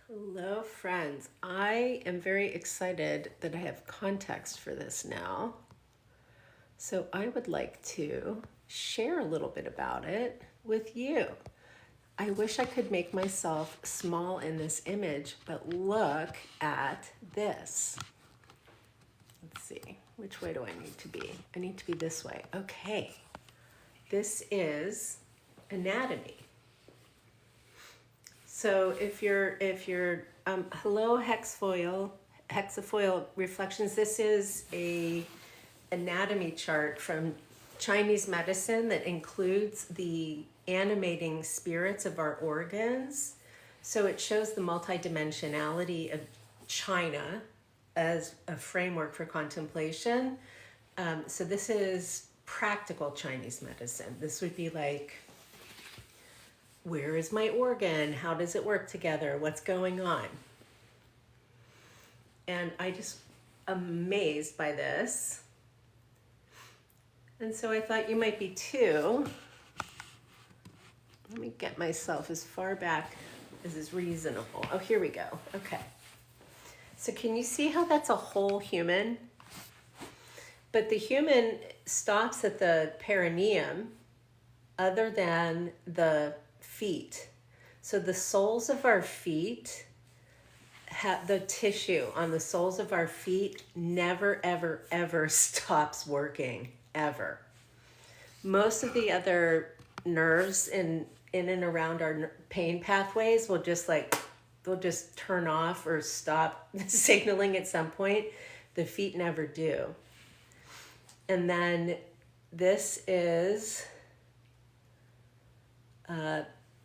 Hello, friends. I am very excited that I have context for this now. So I would like to share a little bit about it with you. I wish I could make myself small in this image, but look at this. Let's see, which way do I need to be? I need to be this way. Okay, this is anatomy. So if you're hello hexafoil reflections. This is a anatomy chart from Chinese medicine that includes the animating spirits of our organs. So it shows the multidimensionality of China as a framework for contemplation. So this is practical Chinese medicine. This would be like, where is my organ? How does it work together? What's going on? And I just amazed by this. And so I thought you might be too. Let me get myself as far back as is reasonable. Oh, here we go. Okay. So can you see how that's a whole human? But the human stops at the perineum other than the feet. So the soles of our feet, the tissue on the soles of our feet never, ever, ever stops working, ever. Most of the other nerves in and around our pain pathways will just they'll just turn off or stop signaling at some point. The feet never do. And then this is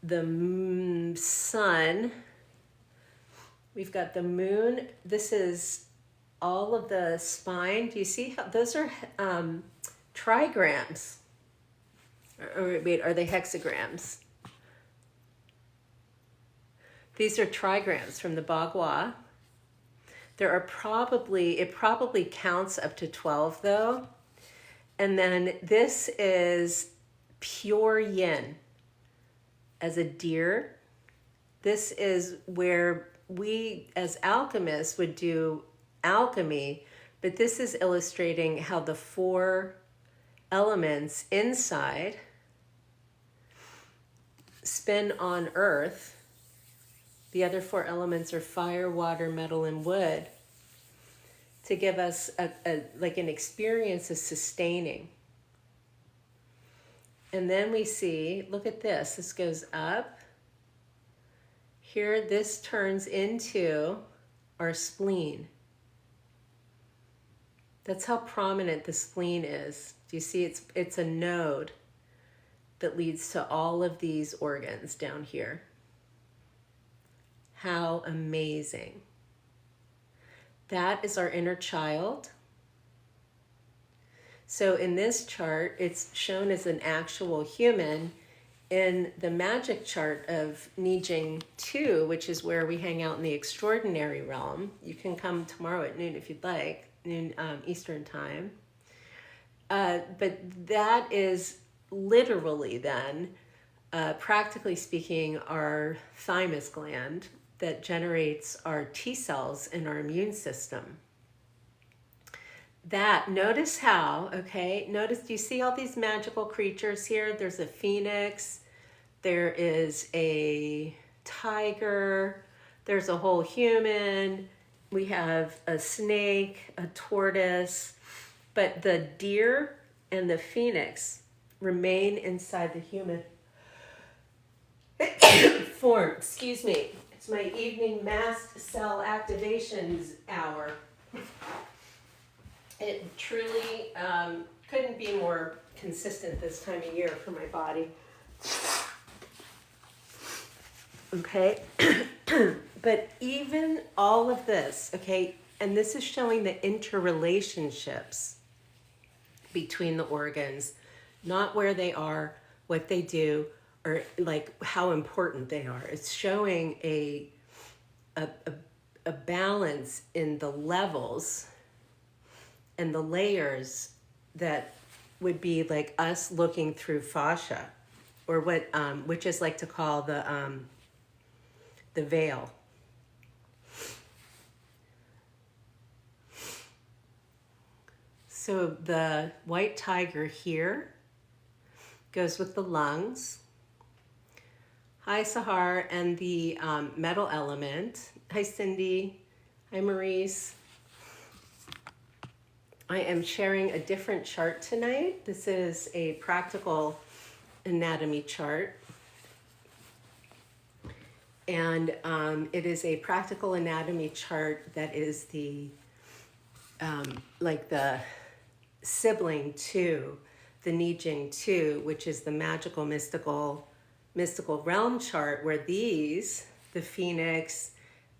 the sun. We've got the moon. This is all of the spine. Do you see how those are trigrams? Or wait, are they hexagrams? These are trigrams from the Bagua. There are it probably counts up to 12 though. And then this is pure yin as a deer. This is where we as alchemists would do alchemy, but this is illustrating how the four elements inside spin on earth. The other four elements are fire, water, metal, and wood, to give us like an experience of sustaining. And then we see, look at this. This goes up. Here, this turns into our spleen. That's how prominent the spleen is. Do you see? It's a node that leads to all of these organs down here. How amazing. That is our inner child. So in this chart, it's shown as an actual human. In the magic chart of Nijing 2, which is where we hang out in the extraordinary realm, you can come tomorrow at noon if you'd like, noon Eastern time. But that is literally then, practically speaking, our thymus gland that generates our T cells in our immune system. Notice how, okay, do you see all these magical creatures here? There's a phoenix, there is a tiger, there's a whole human, we have a snake, a tortoise, but the deer and the phoenix remain inside the human form. Excuse me, it's my evening mast cell activations hour. It truly couldn't be more consistent this time of year for my body. Okay, but even all of this, okay, and this is showing the interrelationships between the organs, not where they are, what they do, or like how important they are. It's showing a balance in the levels and the layers that would be like us looking through fascia, or what witches like to call the veil. So the white tiger here goes with the lungs. Hi, Sahar, and the metal element. Hi, Cindy. Hi, Maurice. I am sharing a different chart tonight. This is a practical anatomy chart. And it is a practical anatomy chart that is the, like the sibling to the Yin-Yang 2, which is the magical, mystical realm chart, where these, the phoenix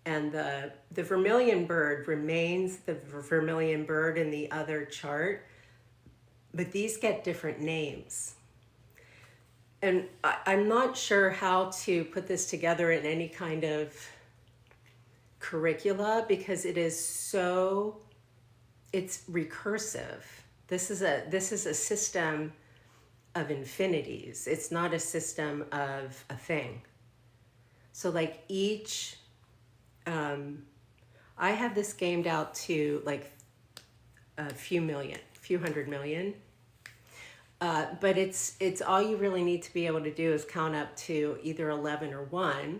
and the vermilion bird remains the vermilion bird in the other chart, but these get different names. And I'm not sure how to put this together in any kind of curricula because it is so, it's recursive. This is a system of infinities. It's not a system of a thing. So like each, I have this gamed out to like a few hundred million. But it's all you really need to be able to do is count up to either 11 or 1,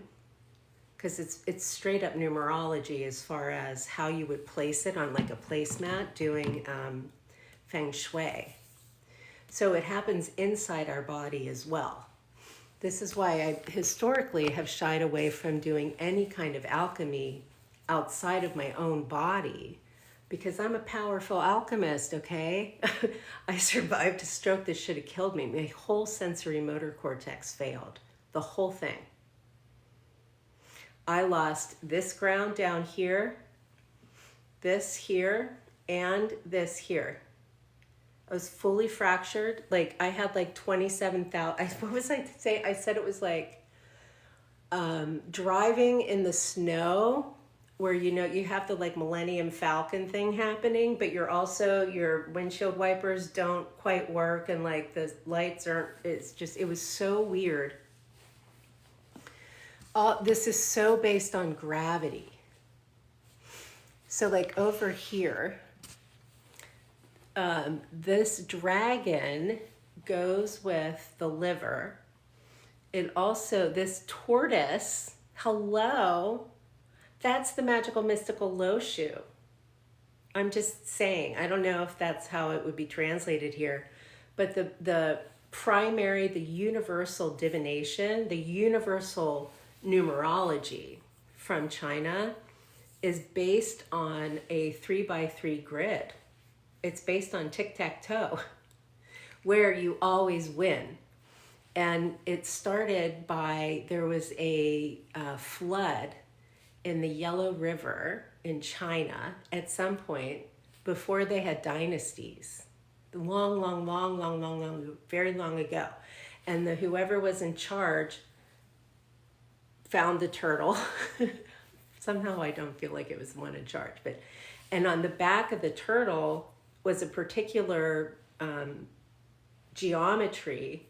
because it's straight up numerology as far as how you would place it on like a placemat doing feng shui. So it happens inside our body as well. This is why I historically have shied away from doing any kind of alchemy outside of my own body, because I'm a powerful alchemist, okay? I survived a stroke that should have killed me. My whole sensory motor cortex failed, the whole thing. I lost this ground down here, this here, and this here. I was fully fractured. Like I had like 27,000, what was I to say? I said it was like driving in the snow, where you know you have the like Millennium Falcon thing happening, but you're also, your windshield wipers don't quite work and like the lights aren't, it was so weird. This is so based on gravity. So like over here, this dragon goes with the liver. It also, this tortoise, hello, that's the magical mystical lo shu. I'm just saying, I don't know if that's how it would be translated here, but the primary, the universal divination, the universal numerology from China is based on a 3x3 grid. It's based on tic-tac-toe, where you always win. And it started by, there was a flood in the Yellow River in China at some point before they had dynasties, long, very long ago. And whoever was in charge found the turtle. Somehow I don't feel like it was the one in charge, and on the back of the turtle was a particular geometry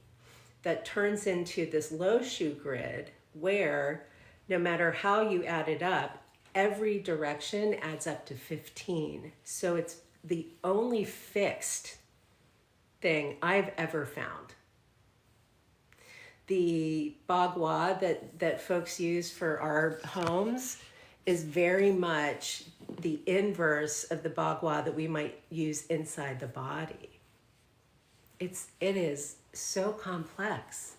that turns into this lo shu grid, where no matter how you add it up, every direction adds up to 15. So it's the only fixed thing I've ever found. The bagua that folks use for our homes is very much the inverse of the bagua that we might use inside the body. It is so complex.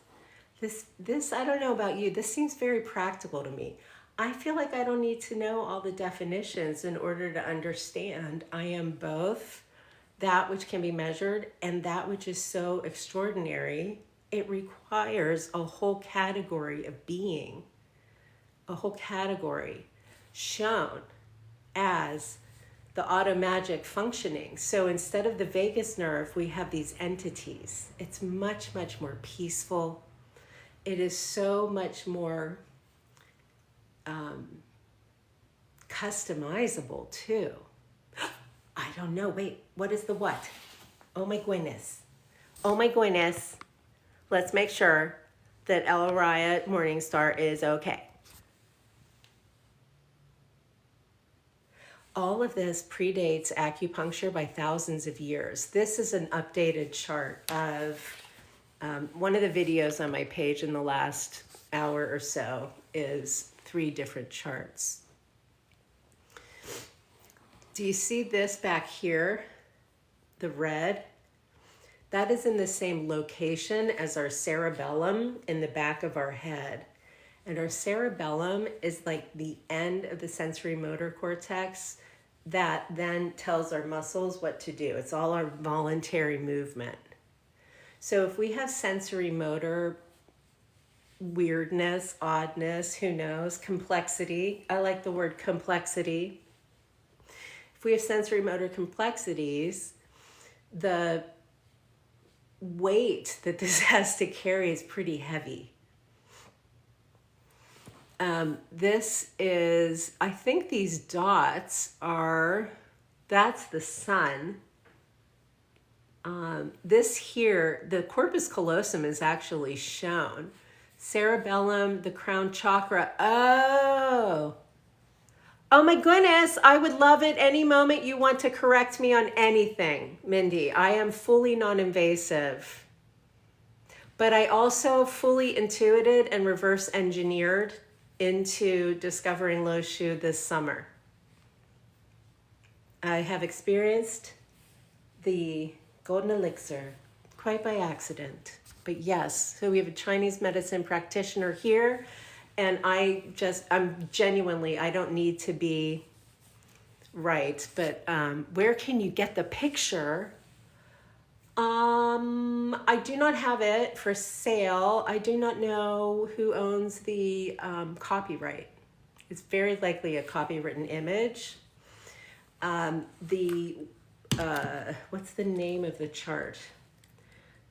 This, I don't know about you, this seems very practical to me. I feel like I don't need to know all the definitions in order to understand I am both that which can be measured and that which is so extraordinary. It requires a whole category of being, a whole category shown as the auto magic functioning. So instead of the vagus nerve, we have these entities. It's much, much more peaceful. It is so much more customizable too. I don't know. Wait, what is the what? Oh my goodness. Oh my goodness. Let's make sure that El Raya Morningstar is okay. All of this predates acupuncture by thousands of years. This is an updated chart of one of the videos on my page in the last hour or so is 3 different charts. Do you see this back here? The red? That is in the same location as our cerebellum in the back of our head. And our cerebellum is like the end of the sensory motor cortex that then tells our muscles what to do. It's all our voluntary movement. So if we have sensory motor weirdness, oddness, who knows, complexity, I like the word complexity. If we have sensory motor complexities, the weight that this has to carry is pretty heavy. This is, I think these dots are, that's the sun. This here, the corpus callosum is actually shown. Cerebellum, the crown chakra. Oh my goodness, I would love it any moment you want to correct me on anything, Mindy. I am fully non-invasive. But I also fully intuited and reverse engineered into discovering Lo Shu this summer. I have experienced the golden elixir quite by accident. But yes, so we have a Chinese medicine practitioner here, and I'm genuinely, I don't need to be right, but where can you get the picture? I do not have it for sale. I do not know who owns the copyright. It's very likely a copywritten image. What's the name of the chart?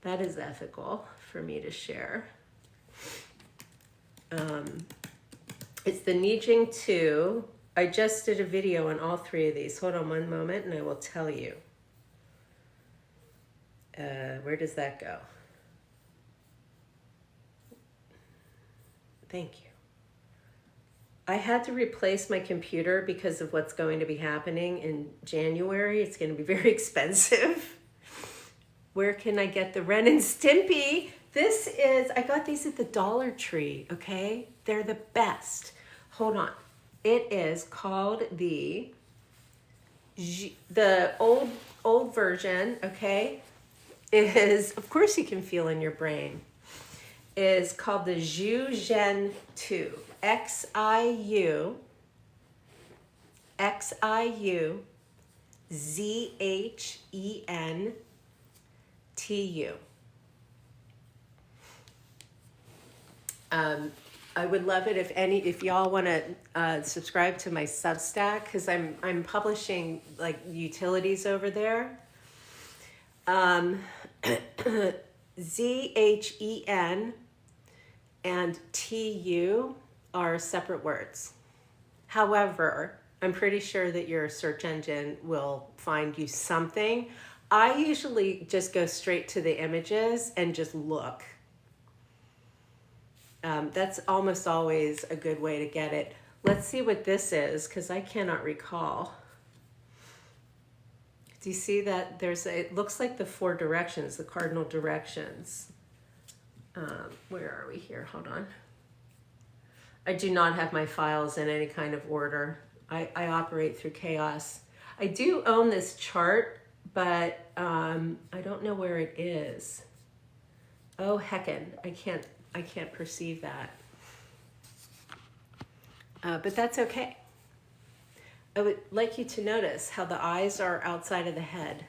That is ethical for me to share. It's the Yin-Yang 2. I just did a video on all 3 of these. Hold on one moment and I will tell you. Where does that go? Thank you. I had to replace my computer because of what's going to be happening in January. It's going to be very expensive. Where can I get the Ren and Stimpy? I got these at the Dollar Tree, okay? They're the best. Hold on. It is called the old version, okay? Is, of course you can feel in your brain, is called the Zhu Zhen 2. Xiu Zhentu. I would love it if y'all want to subscribe to my Substack, because I'm publishing like utilities over there. Zhen and Tu are separate words. However, I'm pretty sure that your search engine will find you something. I usually just go straight to the images and just look. That's almost always a good way to get it. Let's see what this is, because I cannot recall. Do you see that it looks like the 4 directions, the cardinal directions. Where are we here? Hold on. I do not have my files in any kind of order. I operate through chaos. I do own this chart, but I don't know where it is. Oh, heckin', I can't perceive that. But that's okay. I would like you to notice how the eyes are outside of the head.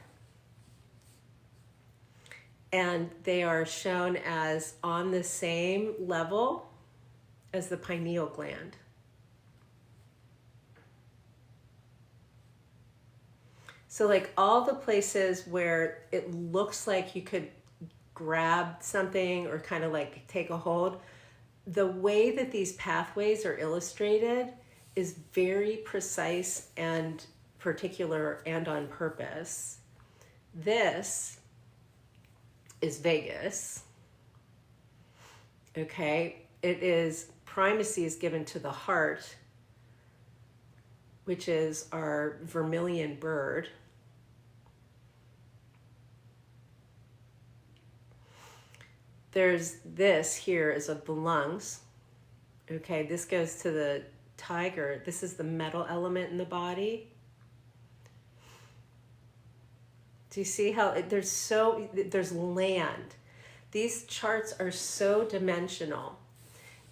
And they are shown as on the same level as the pineal gland. So like all the places where it looks like you could grab something or kind of like take a hold, the way that these pathways are illustrated is very precise and particular and on purpose. This is vagus. Okay, it is primacy is given to the heart, which is our vermilion bird. There's this here is of the lungs. Okay, this goes to the tiger. This is the metal element in the body. Do you see how there's land? These charts are so dimensional.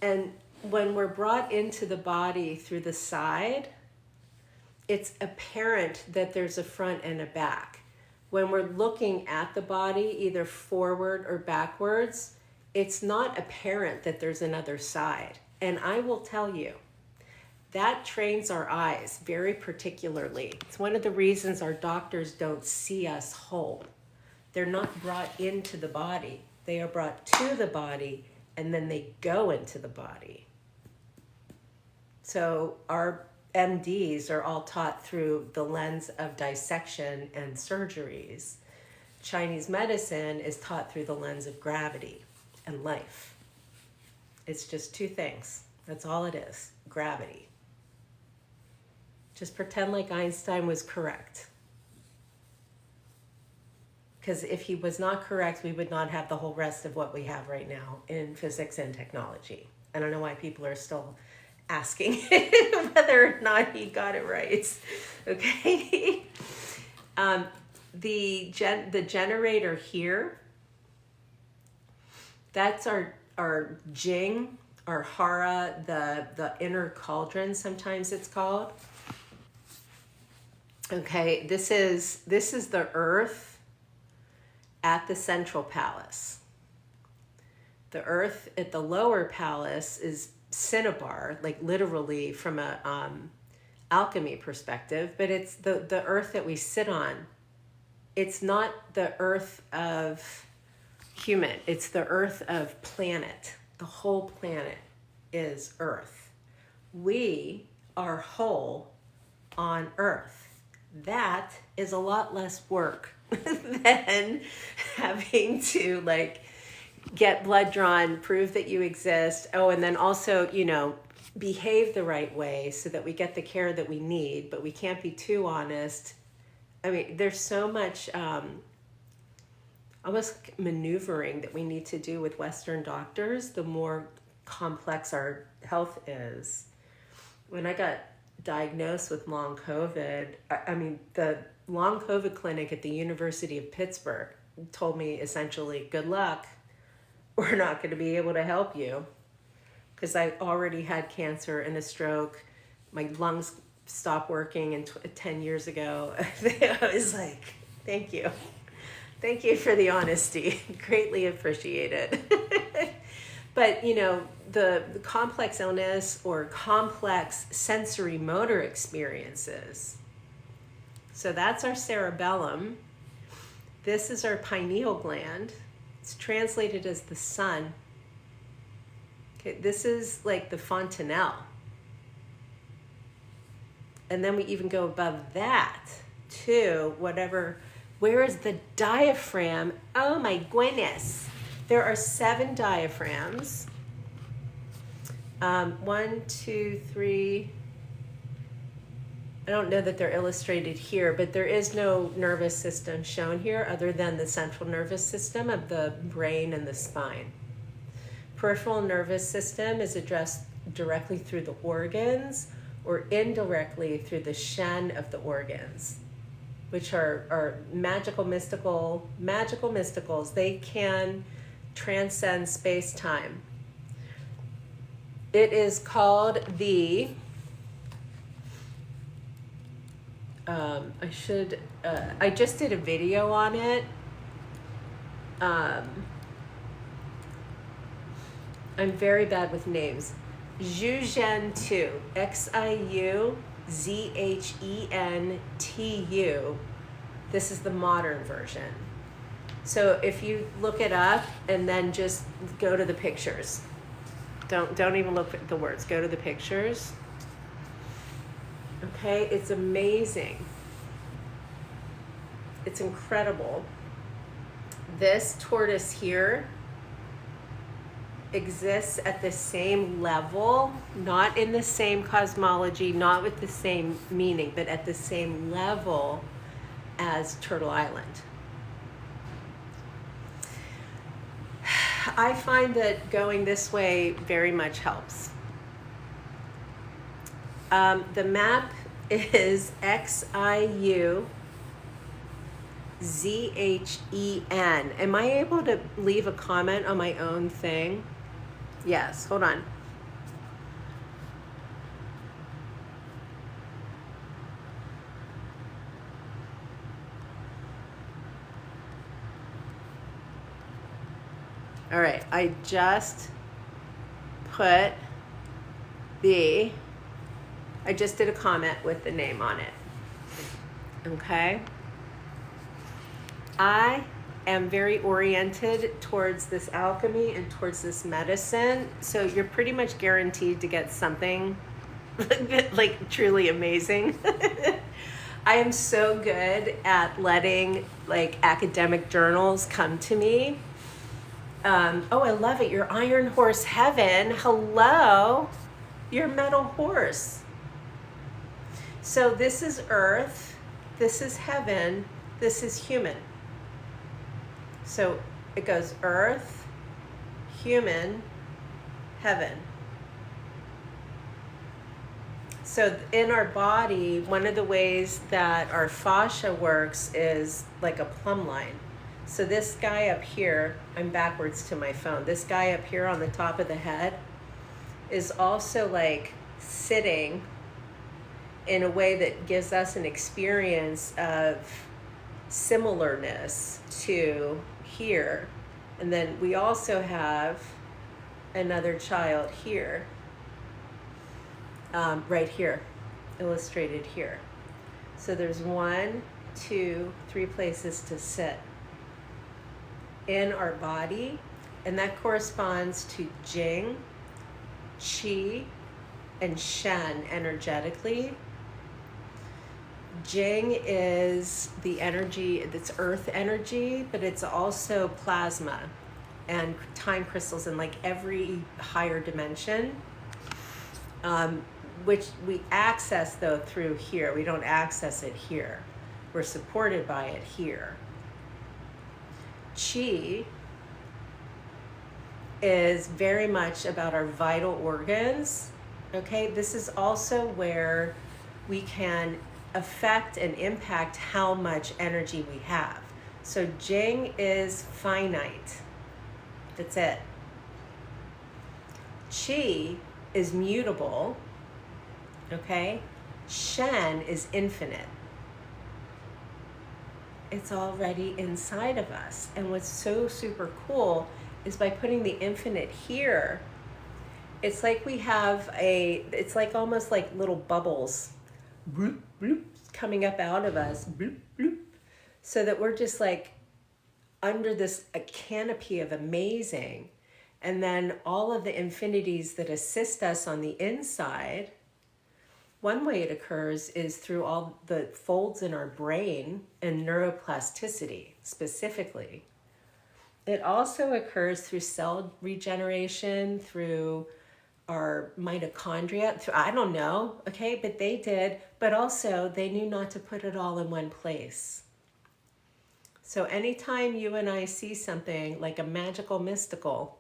And when we're brought into the body through the side, it's apparent that there's a front and a back. When we're looking at the body, either forward or backwards, it's not apparent that there's another side. And I will tell you, that trains our eyes very particularly. It's one of the reasons our doctors don't see us whole. They're not brought into the body. They are brought to the body, and then they go into the body. So our MDs are all taught through the lens of dissection and surgeries. Chinese medicine is taught through the lens of gravity and life. It's just two things. That's all it is, gravity. Just pretend like Einstein was correct. Because if he was not correct, we would not have the whole rest of what we have right now in physics and technology. I don't know why people are still asking whether or not he got it right. Okay. The generator here, that's our Jing, our Hara, the inner cauldron, sometimes it's called. Okay, this is the earth at the central palace. The earth at the lower palace is cinnabar, like literally from a alchemy perspective, but it's the earth that we sit on. It's not the earth of human, it's the earth of planet. The whole planet is earth. We are whole on earth. That is a lot less work than having to like get blood drawn, prove that you exist. Oh, and then also, behave the right way so that we get the care that we need, but we can't be too honest. I mean, there's so much almost maneuvering that we need to do with Western doctors, the more complex our health is. When I got diagnosed with long COVID, I mean, the long COVID clinic at the University of Pittsburgh told me essentially, good luck. We're not going to be able to help you, because I already had cancer and a stroke. My lungs stopped working 10 years ago. I was like, thank you. Thank you for the honesty. Greatly appreciated. But, the complex illness or complex sensory motor experiences. So that's our cerebellum. This is our pineal gland. It's translated as the sun. Okay, this is like the fontanelle. And then we even go above that to where is the diaphragm? Oh my goodness. There are 7 diaphragms. 1, 2, 3. I don't know that they're illustrated here, but there is no nervous system shown here other than the central nervous system of the brain and the spine. Peripheral nervous system is addressed directly through the organs or indirectly through the shen of the organs, which are magical mysticals. They can transcend space-time. It is called the I just did a video on it. I'm very bad with names. Xiuzhentu, Xiuzhentu. This is the modern version. So if you look it up and then just go to the pictures. Don't even look at the words. Go to the pictures. Okay, it's amazing. It's incredible. This tortoise here exists at the same level, not in the same cosmology, not with the same meaning, but at the same level as Turtle Island. I find that going this way very much helps. The map is XIUZHEN. Am I able to leave a comment on my own thing? Yes, hold on. All right, I just put I just did a comment with the name on it. Okay. I am very oriented towards this alchemy and towards this medicine. So you're pretty much guaranteed to get something like truly amazing. I am so good at letting like academic journals come to me. Oh, I love it. Your Iron Horse Heaven. Hello. Your Metal Horse. So this is Earth. This is Heaven. This is human. So it goes Earth, human, heaven. So in our body, one of the ways that our fascia works is like a plumb line. So this guy up here, I'm backwards to my phone, this guy up here on the top of the head is also like sitting in a way that gives us an experience of similarness to here. And then we also have another child here, right here, illustrated here. So there's 1, 2, 3 places to sit in our body, and that corresponds to Jing, Qi, and Shen energetically. Jing is the energy, it's earth energy, but it's also plasma and time crystals in like every higher dimension, which we access though through here. We don't access it here. We're supported by it here. Qi is very much about our vital organs. Okay, this is also where we can affect and impact how much energy we have. So Jing is finite. That's it. Qi is mutable. Okay? Shen is infinite. It's already inside of us. And what's so super cool is by putting the infinite here, it's like we have it's like almost like little bubbles bloop, bloop, coming up out of us, bloop, bloop, so that we're just like under this a canopy of amazing. And then all of the infinities that assist us on the inside, one way it occurs is through all the folds in our brain and neuroplasticity specifically. It also occurs through cell regeneration, through our mitochondria, through, I don't know, okay, but they did, but also they knew not to put it all in one place. So anytime you and I see something like a magical mystical,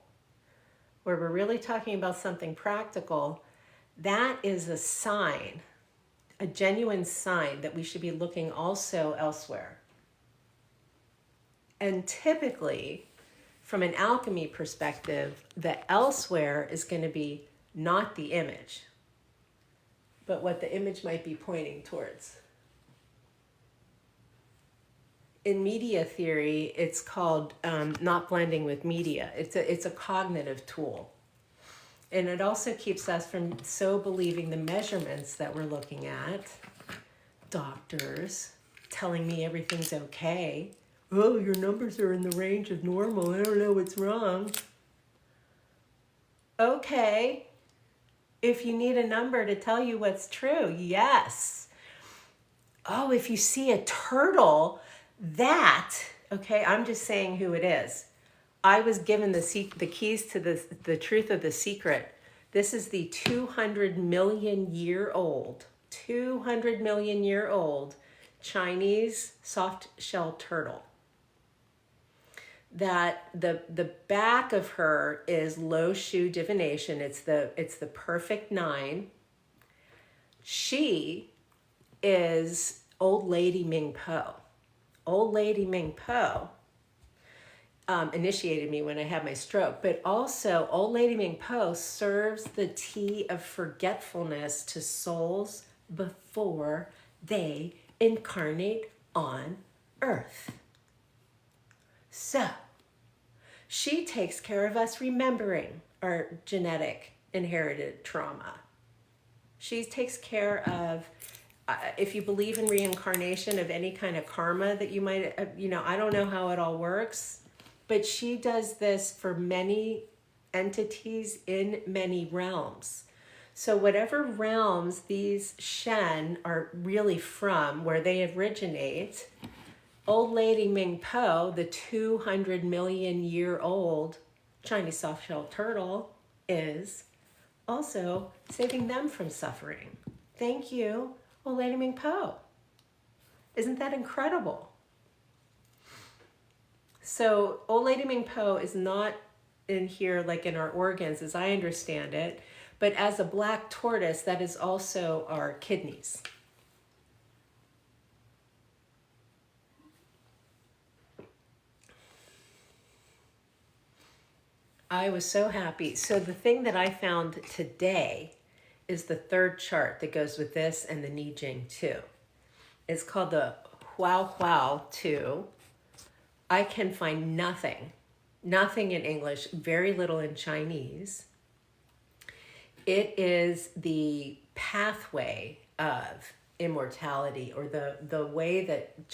where we're really talking about something practical, that is a sign, a genuine sign that we should be looking also elsewhere. And typically, from an alchemy perspective, the elsewhere is going to be not the image, but what the image might be pointing towards. In media theory, it's called not blending with media. It's a cognitive tool. And it also keeps us from so believing the measurements that we're looking at. Doctors telling me everything's okay. Oh, your numbers are in the range of normal. I don't know what's wrong. Okay. If you need a number to tell you what's true, yes. Oh, if you see a turtle, okay, I'm just saying who it is. I was given the keys to the truth of the secret. This is the 200 million year old, 200 million year old Chinese soft shell turtle. That the back of her is low shu divination. It's the perfect 9. She is Old Lady Ming Po. Old Lady Ming Po initiated me when I had my stroke, but also Old Lady Ming Po serves the tea of forgetfulness to souls before they incarnate on Earth. So, she takes care of us remembering our genetic inherited trauma. She takes care of, if you believe in reincarnation, of any kind of karma that you might, I don't know how it all works, but she does this for many entities in many realms. So whatever realms these Shen are really from, where they originate, Old Lady Ming Po, the 200 million year old Chinese soft-shelled turtle, is also saving them from suffering. Thank you, Old Lady Ming Po. Isn't that incredible? So Old Lady Ming Po is not in here like in our organs as I understand it, but as a black tortoise, that is also our kidneys. I was so happy. So the thing that I found today is the third chart that goes with this and the Yin-Yang 2. It's called the Huao 2. I can find nothing in English, very little in Chinese. It is the pathway of immortality, or the way that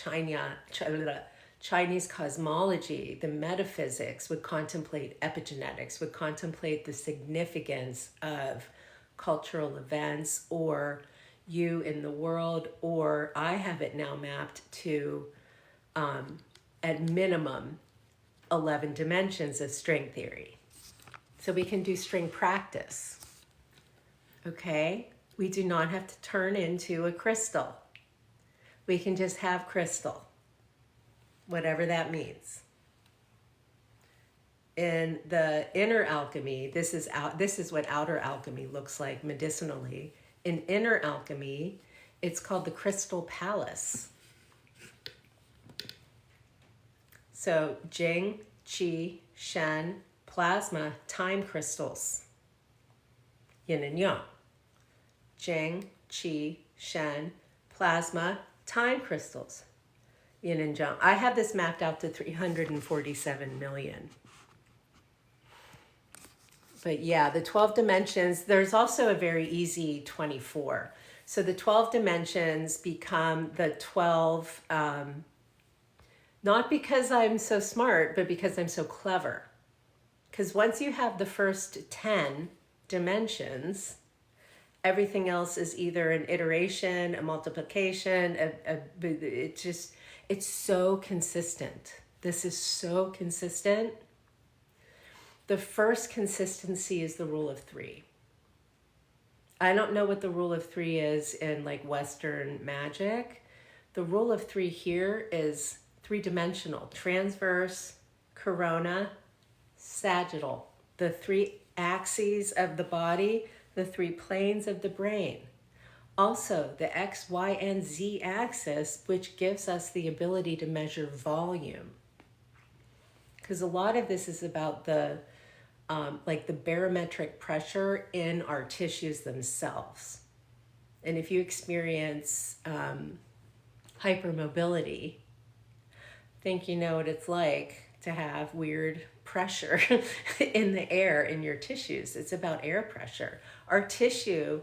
Chinese cosmology, the metaphysics, would contemplate epigenetics, would contemplate the significance of cultural events or you in the world, or I have it now mapped to, at minimum, 11 dimensions of string theory. So we can do string practice. Okay? We do not have to turn into a crystal. We can just have crystal, whatever that means. In the inner alchemy, this is what outer alchemy looks like medicinally. In inner alchemy, it's called the crystal palace. So Jing, Qi, Shen, plasma, time crystals. Yin and Yang. Jing, Qi, Shen, plasma, time crystals. Yin and Yang. I have this mapped out to 347 million. But yeah, the 12 dimensions, there's also a very easy 24. So the 12 dimensions become the 12, not because I'm so smart, but because I'm so clever. Because once you have the first 10 dimensions, everything else is either an iteration, a multiplication, it's so consistent. This is so consistent. The first consistency is the rule of 3. I don't know what the rule of 3 is in like Western magic. The rule of 3 here is 3-dimensional, transverse, corona, sagittal, the 3 axes of the body, the 3 planes of the brain. Also, the X, Y, and Z axis, which gives us the ability to measure volume. Because a lot of this is about the like the barometric pressure in our tissues themselves. And if you experience hypermobility, think you know what it's like to have weird pressure in the air in your tissues. It's about air pressure. Our tissue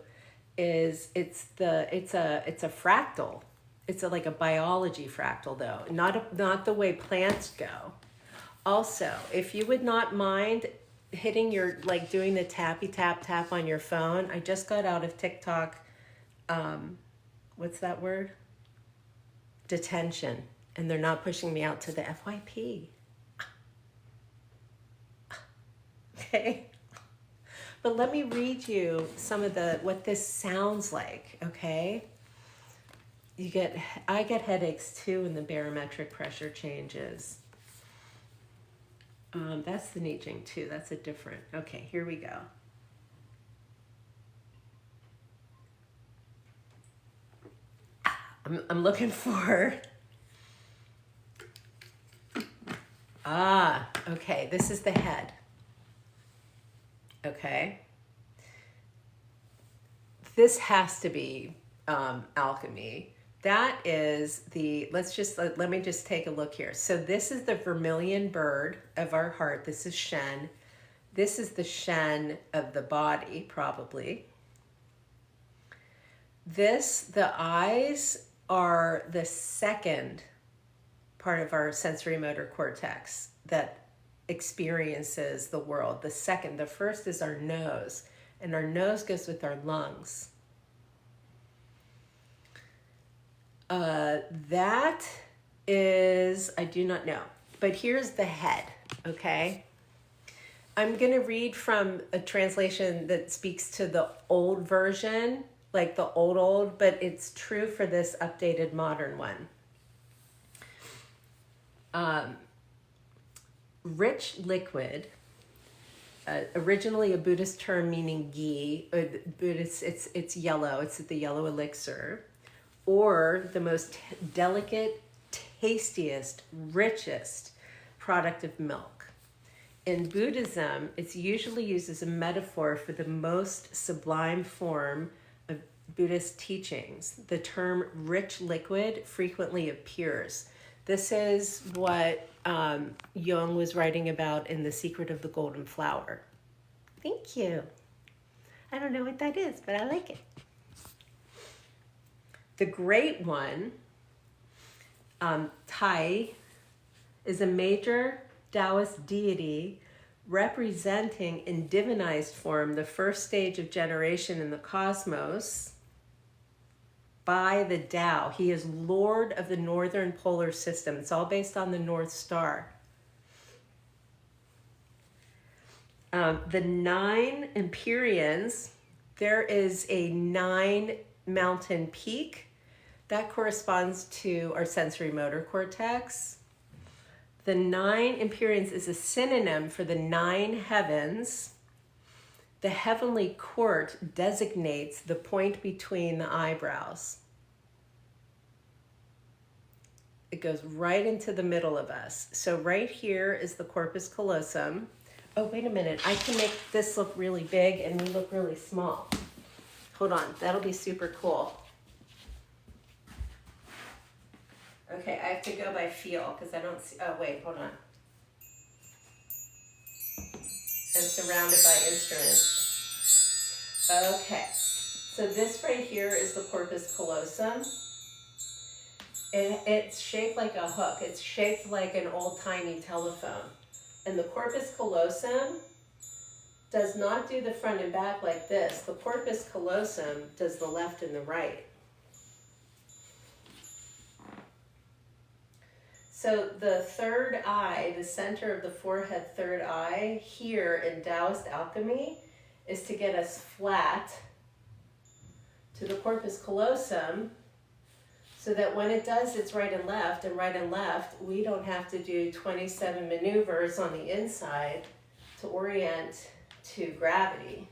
is it's a fractal. It's like a biology fractal though, not the way plants go. Also, if you would not mind hitting your, like doing the tappy tap tap on your phone. I just got out of TikTok. What's that word? Detention. And they're not pushing me out to the FYP. okay? But let me read you some of what this sounds like, okay? I get headaches too when the barometric pressure changes. That's the Yin-Yang too. That's a different. Okay, here we go. I'm looking for. Okay. This is the head. Okay. This has to be alchemy. That is let me just take a look here. So this is the vermilion bird of our heart. This is Shen. This is the Shen of the body, probably. The eyes are the second part of our sensory motor cortex that experiences the world. The first is our nose, and our nose goes with our lungs. That is, I do not know, but here's the head, okay? I'm going to read from a translation that speaks to the old version, like the old, but it's true for this updated modern one. Rich liquid, originally a Buddhist term meaning ghee, Buddhist, it's yellow, it's the yellow elixir, or the most delicate, tastiest, richest product of milk. In Buddhism, it's usually used as a metaphor for the most sublime form of Buddhist teachings. The term rich liquid frequently appears. This is what Jung was writing about in The Secret of the Golden Flower. Thank you. I don't know what that is, but I like it. The Great One, Tai, is a major Taoist deity representing in divinized form the first stage of generation in the cosmos by the Tao. He is Lord of the Northern Polar System. It's all based on the North Star. The 9 Empyreans, there is a 9 mountain peak that corresponds to our sensory motor cortex. The 9 Empyreans is a synonym for the 9 heavens. The heavenly court designates the point between the eyebrows. It goes right into the middle of us. So right here is the corpus callosum. Oh, wait a minute. I can make this look really big and we look really small. Hold on. That'll be super cool. Okay, I have to go by feel because I don't see. Oh, wait, hold on. I'm surrounded by instruments. Okay, so this right here is the corpus callosum. It's shaped like a hook. It's shaped like an old-timey telephone. And the corpus callosum does not do the front and back like this. The corpus callosum does the left and the right. So the third eye, the center of the forehead, third eye, here in Taoist alchemy, is to get us flat to the corpus callosum so that when it does its right and left, we don't have to do 27 maneuvers on the inside to orient to gravity.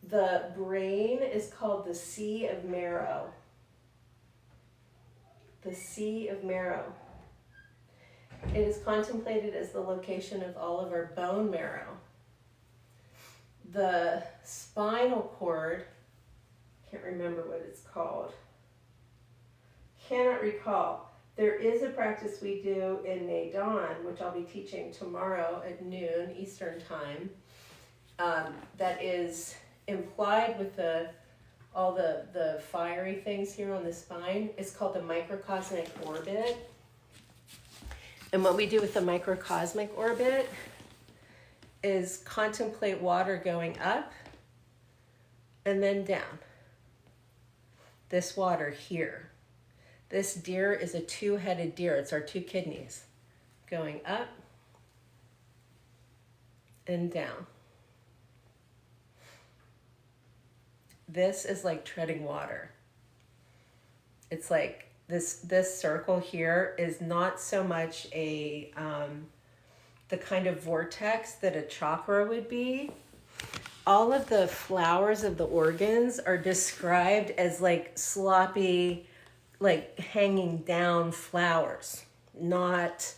The brain is called the sea of marrow. The sea of marrow. It is contemplated as the location of all of our bone marrow. The spinal cord, can't remember what it's called. Cannot recall. There is a practice we do in Neidan, which I'll be teaching tomorrow at noon Eastern time, that is implied with all the fiery things here on the spine. It's called the microcosmic orbit. And what we do with the microcosmic orbit is contemplate water going up and then down. This water here. This deer is a two-headed deer. It's our two kidneys going up and down. This is like treading water. It's like this circle here is not so much a the kind of vortex that a chakra would be. All of the flowers of the organs are described as like sloppy, like hanging down flowers, not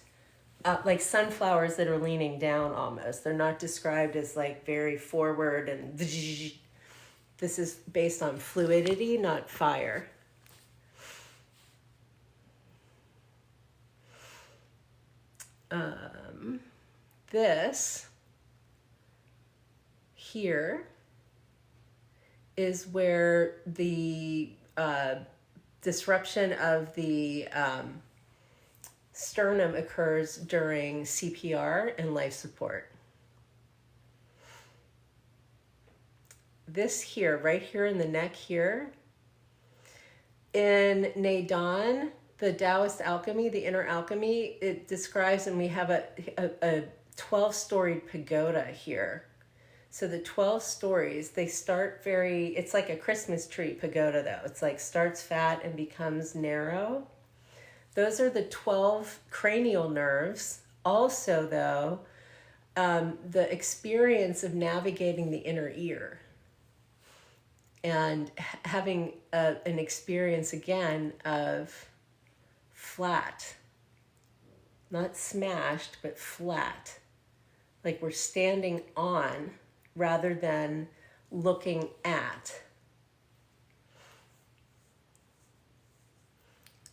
like sunflowers that are leaning down almost. They're not described as like very forward and this is based on fluidity, not fire. This here is where the disruption of the sternum occurs during CPR and life support. This here, right here in the neck here, in Neidan, the Taoist alchemy, the inner alchemy, it describes, and we have a 12-storied pagoda here. So the 12 stories, they start very, it's like a Christmas tree pagoda though. It's like starts fat and becomes narrow. Those are the 12 cranial nerves. Also though, the experience of navigating the inner ear and having an experience again of flat, not smashed, but flat. Like we're standing on rather than looking at.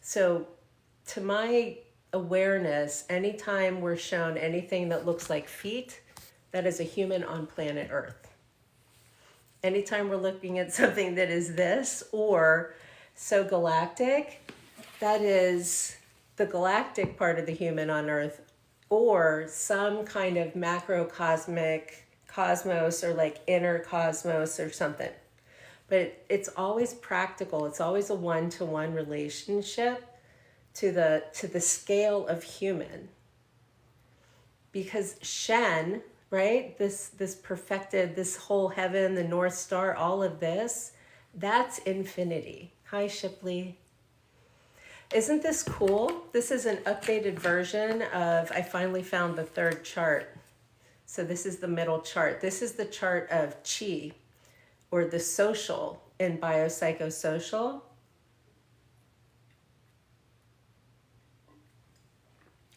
So to my awareness, anytime we're shown anything that looks like feet, that is a human on planet Earth. Anytime we're looking at something that is this or so galactic, that is the galactic part of the human on Earth, or some kind of macrocosmic cosmos or like inner cosmos or something. But it's always practical. It's always a one-to-one relationship to the scale of human. Because Shen, right? This perfected, this whole heaven, the North Star, all of this, that's infinity. Hi, Shipley. Isn't this cool? This is an updated version of, I finally found the third chart. So this is the middle chart. This is the chart of Qi, or the social in biopsychosocial.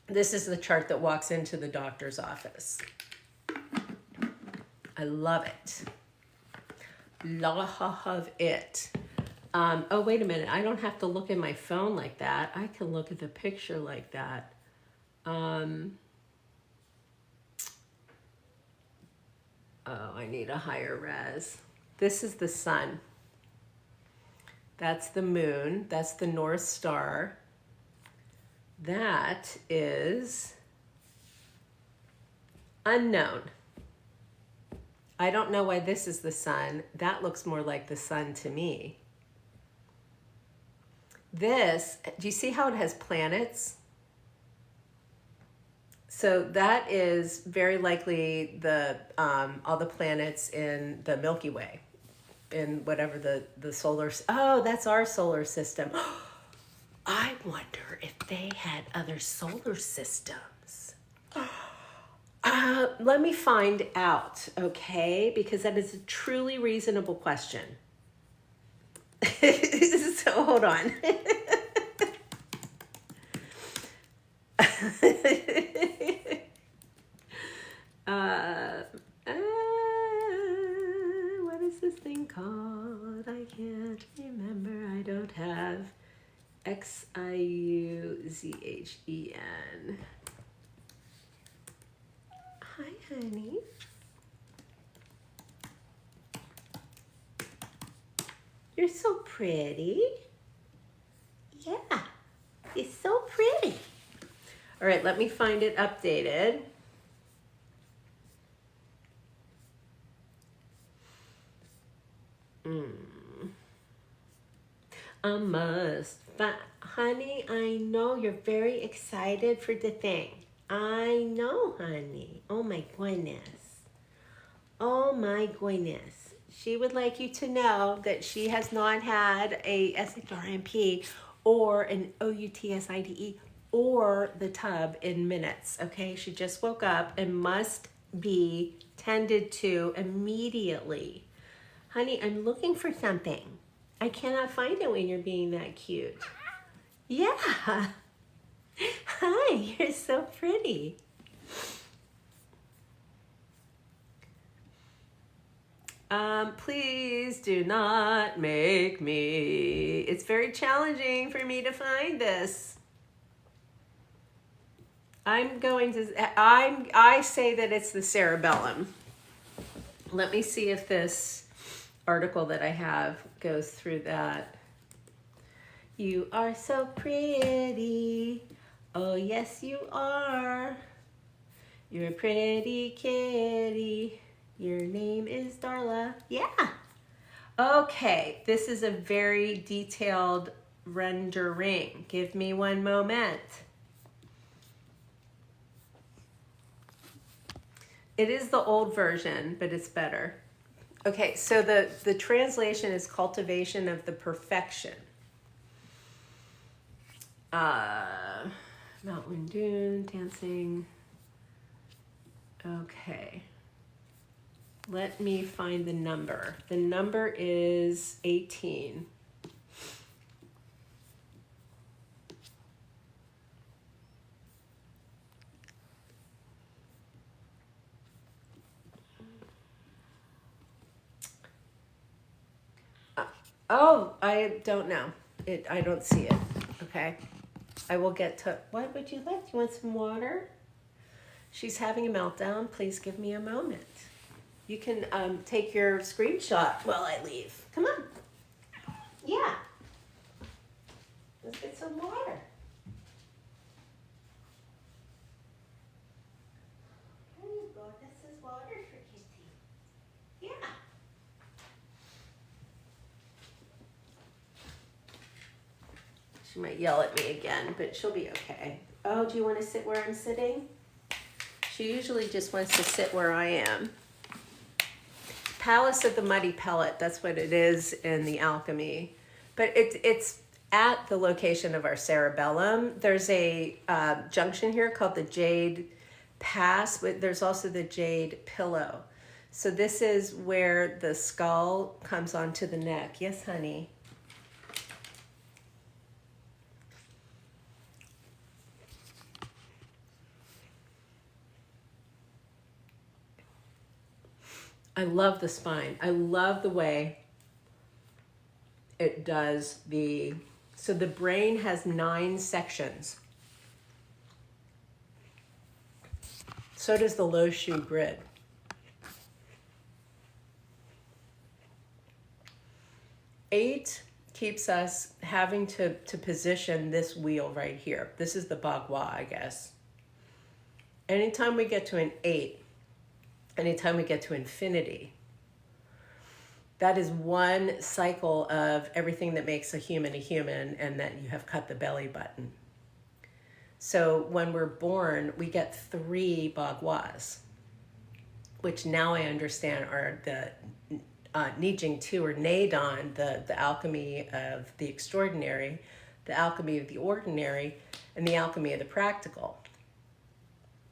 This is the chart that walks into the doctor's office. I love it. Love it. Oh, wait a minute. I don't have to look at my phone like that. I can look at the picture like that. Oh, I need a higher res. This is the sun. That's the moon. That's the North Star. That is unknown. I don't know why this is the sun. That looks more like the sun to me. This, do you see how it has planets? So that is very likely the all the planets in the Milky Way, in whatever the solar, oh, that's our solar system. I wonder if they had other solar systems. Let me find out, okay? Because that is a truly reasonable question. So hold on. What is this thing called? I can't remember. I don't have XIUZHEN. Hi, honey. You're so pretty. Yeah, you're so pretty. All right, let me find it updated. I must find. Honey, I know you're very excited for the thing. I know, honey. Oh my goodness. Oh my goodness. She would like you to know that she has not had a SHRMP or an OUTSIDE or the tub in minutes, okay? She just woke up and must be tended to immediately. Honey, I'm looking for something. I cannot find it when you're being that cute. Yeah. Hi, you're so pretty. Please do not make me. It's very challenging for me to find this. I say that it's the cerebellum. Let me see if this article that I have goes through that. You are so pretty. Oh, yes, you are. You're a pretty kitty. Your name is Darla. Yeah. Okay, this is a very detailed rendering. Give me one moment. It is the old version, but it's better. Okay, so the translation is cultivation of the perfection. Mountain dune, dancing. Okay. Let me find the number. The number is 18. Oh, I don't know. I don't see it. Okay. I will get to, what would you like? You want some water? She's having a meltdown. Please give me a moment. You can take your screenshot while I leave. Come on. Yeah. Let's get some water. There you go. This is water for Kitty. Yeah. She might yell at me again, but she'll be okay. Oh, do you want to sit where I'm sitting? She usually just wants to sit where I am. Palace of the Muddy Pellet, that's what it is in the alchemy. But it's at the location of our cerebellum. There's a junction here called the Jade Pass, but there's also the Jade Pillow. So this is where the skull comes onto the neck. Yes, honey. I love the spine. I love the way it does so the brain has 9 sections. So does the low shoe grid. Eight keeps us having to position this wheel right here. This is the bagua, I guess. Anytime we get to an 8, anytime we get to infinity, that is one cycle of everything that makes a human, and that you have cut the belly button. So when we're born, we get 3 baguas, which now I understand are the Yin-Yang 2 or Nadon, the alchemy of the extraordinary, the alchemy of the ordinary, and the alchemy of the practical.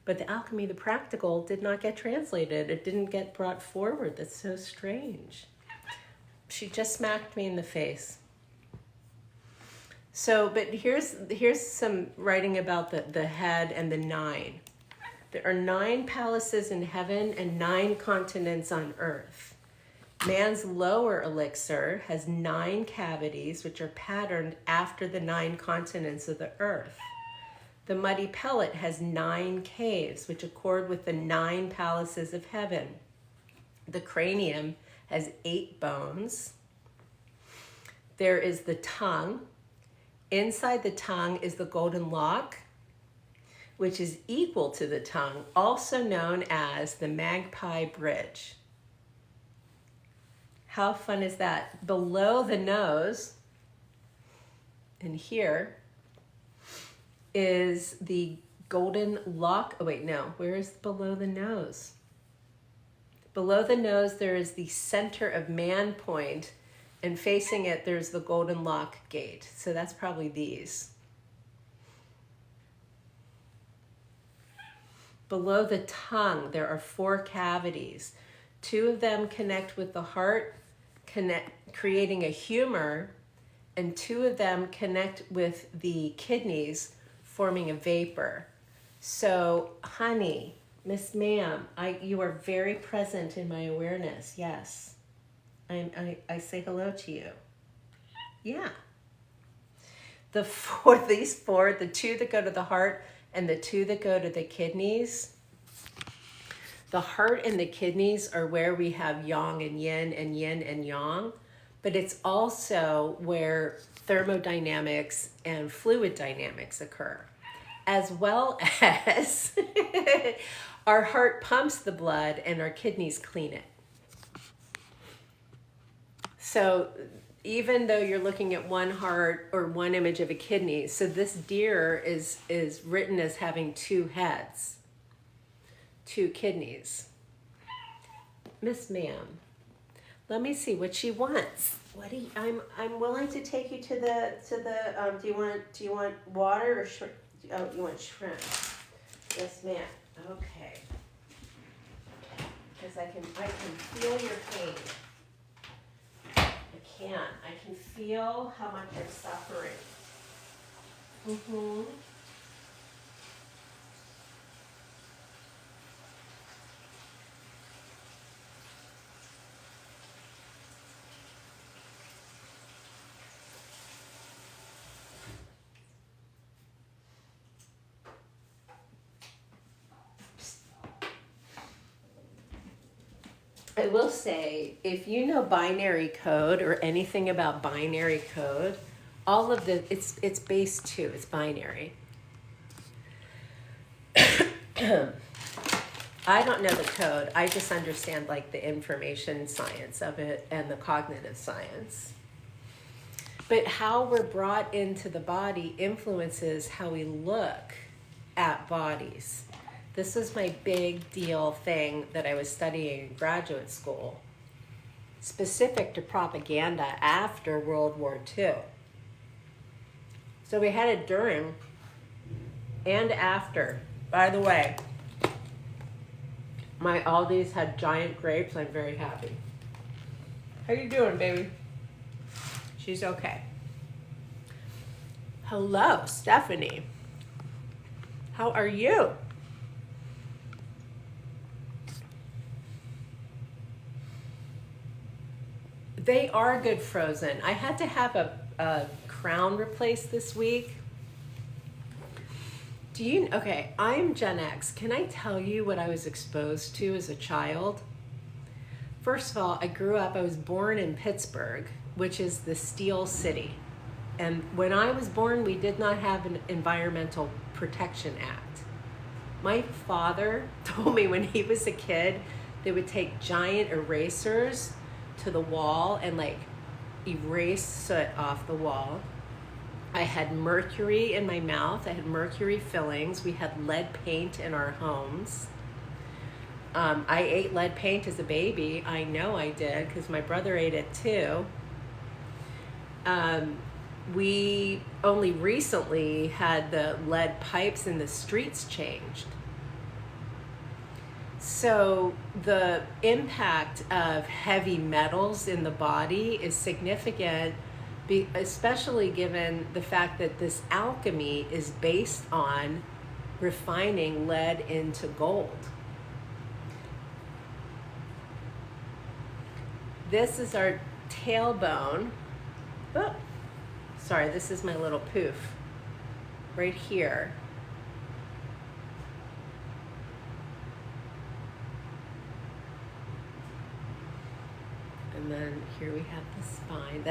But the alchemy of the practical did not get translated. It didn't get brought forward. That's so strange. She just smacked me in the face. So, but here's some writing about the head and the 9. There are 9 palaces in heaven and 9 continents on earth. Man's lower elixir has 9 cavities, which are patterned after the 9 continents of the earth. The muddy pellet has 9 caves, which accord with the 9 palaces of heaven. The cranium has 8 bones. There is the tongue. Inside the tongue is the golden lock, which is equal to the tongue, also known as the magpie bridge. How fun is that? Below the nose And here is the golden lock. Oh wait, no, where is below the nose? Below the nose, there is the center of man point, and facing it, there's the golden lock gate. So that's probably these. Below the tongue, there are 4 cavities. 2 of them connect with the heart, creating a humor, and 2 of them connect with the kidneys, forming a vapor. So, honey, Miss Ma'am, you are very present in my awareness. Yes, I say hello to you. Yeah. These 4, the 2 that go to the heart and the 2 that go to the kidneys. The heart and the kidneys are where we have yang and yin and yang, but it's also where thermodynamics and fluid dynamics occur, as well as our heart pumps the blood and our kidneys clean it. So even though you're looking at one heart or one image of a kidney, so this deer is written as having 2 heads, 2 kidneys. Miss Ma'am, let me see what she wants. What do you, I'm willing to take you to the do you want water or shrimp? Oh, you want shrimp? Yes, ma'am. Okay. Because I can feel your pain. I can feel how much you're suffering. Mm-hmm. I will say, if you know binary code or anything about binary code, all of the, it's base 2, it's binary. I don't know the code, I just understand like the information science of it and the cognitive science. But how we're brought into the body influences how we look at bodies. This was my big deal thing that I was studying in graduate school, specific to propaganda after World War II. So we had it during and after. By the way, my Aldi's had giant grapes. I'm very happy. How you doing, baby? She's okay. Hello, Stephanie. How are you? They are good frozen. I had to have a crown replaced this week. Okay, I'm Gen X. Can I tell you what I was exposed to as a child? First of all, I was born in Pittsburgh, which is the Steel City. And when I was born, we did not have an Environmental Protection Act. My father told me when he was a kid, they would take giant erasers to the wall and like erase soot off the wall. I had mercury in my mouth. I had mercury fillings. We had lead paint in our homes. I ate lead paint as a baby. I know I did because my brother ate it too. We only recently had the lead pipes in the streets changed. So the impact of heavy metals in the body is significant, especially given the fact that this alchemy is based on refining lead into gold. This is our tailbone. Oh, sorry, this is my little poof right here. And then here we have the spine.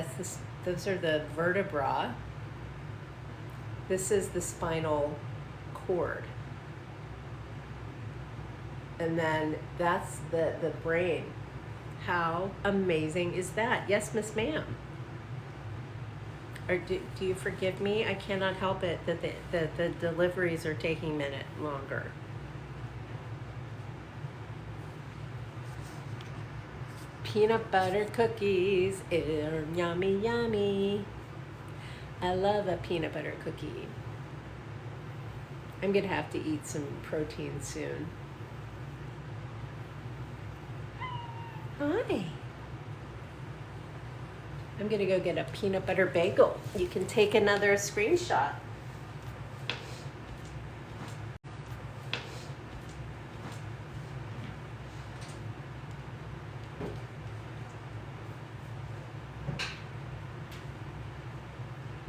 Those are the vertebrae. This is the spinal cord. And then that's the brain. How amazing is that? Yes, Miss Ma'am. Or do you forgive me? I cannot help it that the deliveries are taking a minute longer. Peanut butter cookies are yummy, yummy. I love a peanut butter cookie. I'm gonna have to eat some protein soon. Hi. I'm gonna go get a peanut butter bagel. You can take another screenshot.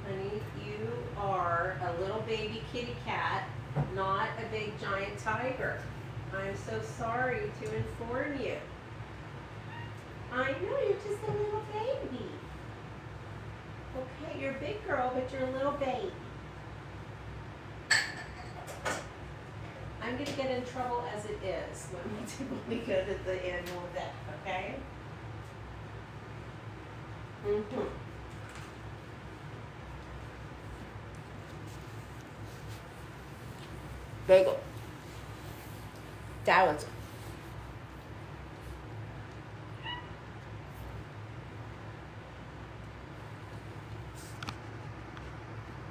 Honey, you are a little baby kitty cat, not a big giant tiger. I'm so sorry to inform you. I know, you're just a little baby. Okay, you're a big girl, but you're a little baby. I'm going to get in trouble as it is when we go to the annual vet, okay? Mm-hmm. Bagel. Taoism.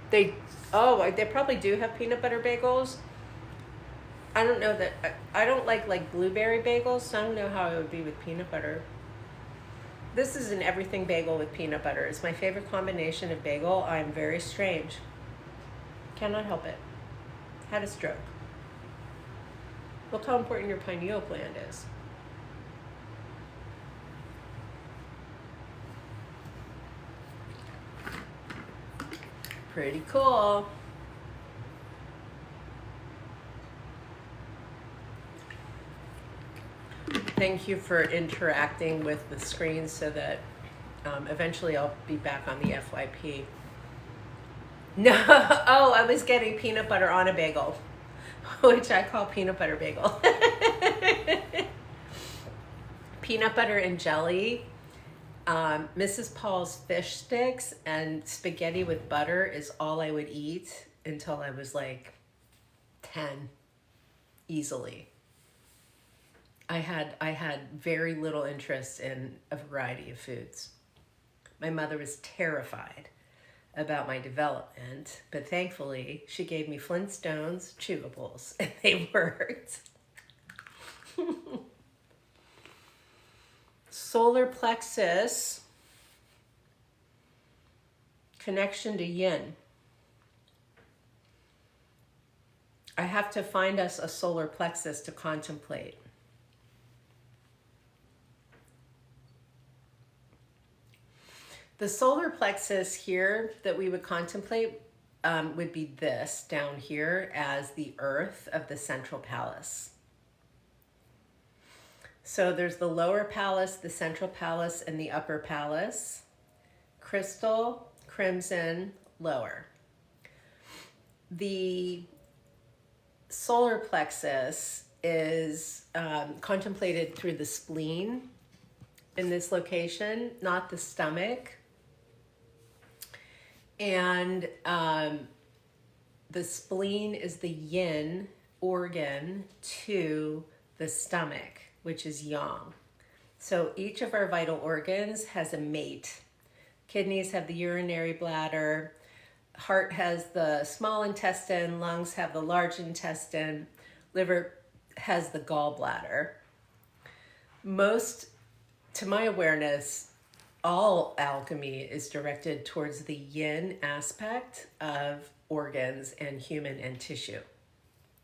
They probably do have peanut butter bagels. I don't know that, I don't like blueberry bagels, so I don't know how it would be with peanut butter. This is an everything bagel with peanut butter. It's my favorite combination of bagel. I'm very strange. Cannot help it. Had a stroke. Look how important your pineal gland is. Pretty cool. Thank you for interacting with the screen so that eventually I'll be back on the FYP. No, oh, I was getting peanut butter on a bagel, which I call peanut butter bagel. Peanut butter and jelly, Mrs. Paul's fish sticks and spaghetti with butter is all I would eat until I was like 10, easily. I had very little interest in a variety of foods. My mother was terrified about my development, but thankfully she gave me Flintstones chewables and they worked. Solar plexus, connection to yin. I have to find us a solar plexus to contemplate. The solar plexus here that we would contemplate would be this down here as the earth of the central palace. So there's the lower palace, the central palace, and the upper palace. Crystal, crimson, lower. The solar plexus is contemplated through the spleen in this location, not the stomach. And the spleen is the yin organ to the stomach, which is yang. So each of our vital organs has a mate. Kidneys have the urinary bladder, heart has the small intestine, lungs have the large intestine, liver has the gallbladder. Most, to my awareness, all alchemy is directed towards the yin aspect of organs and human and tissue.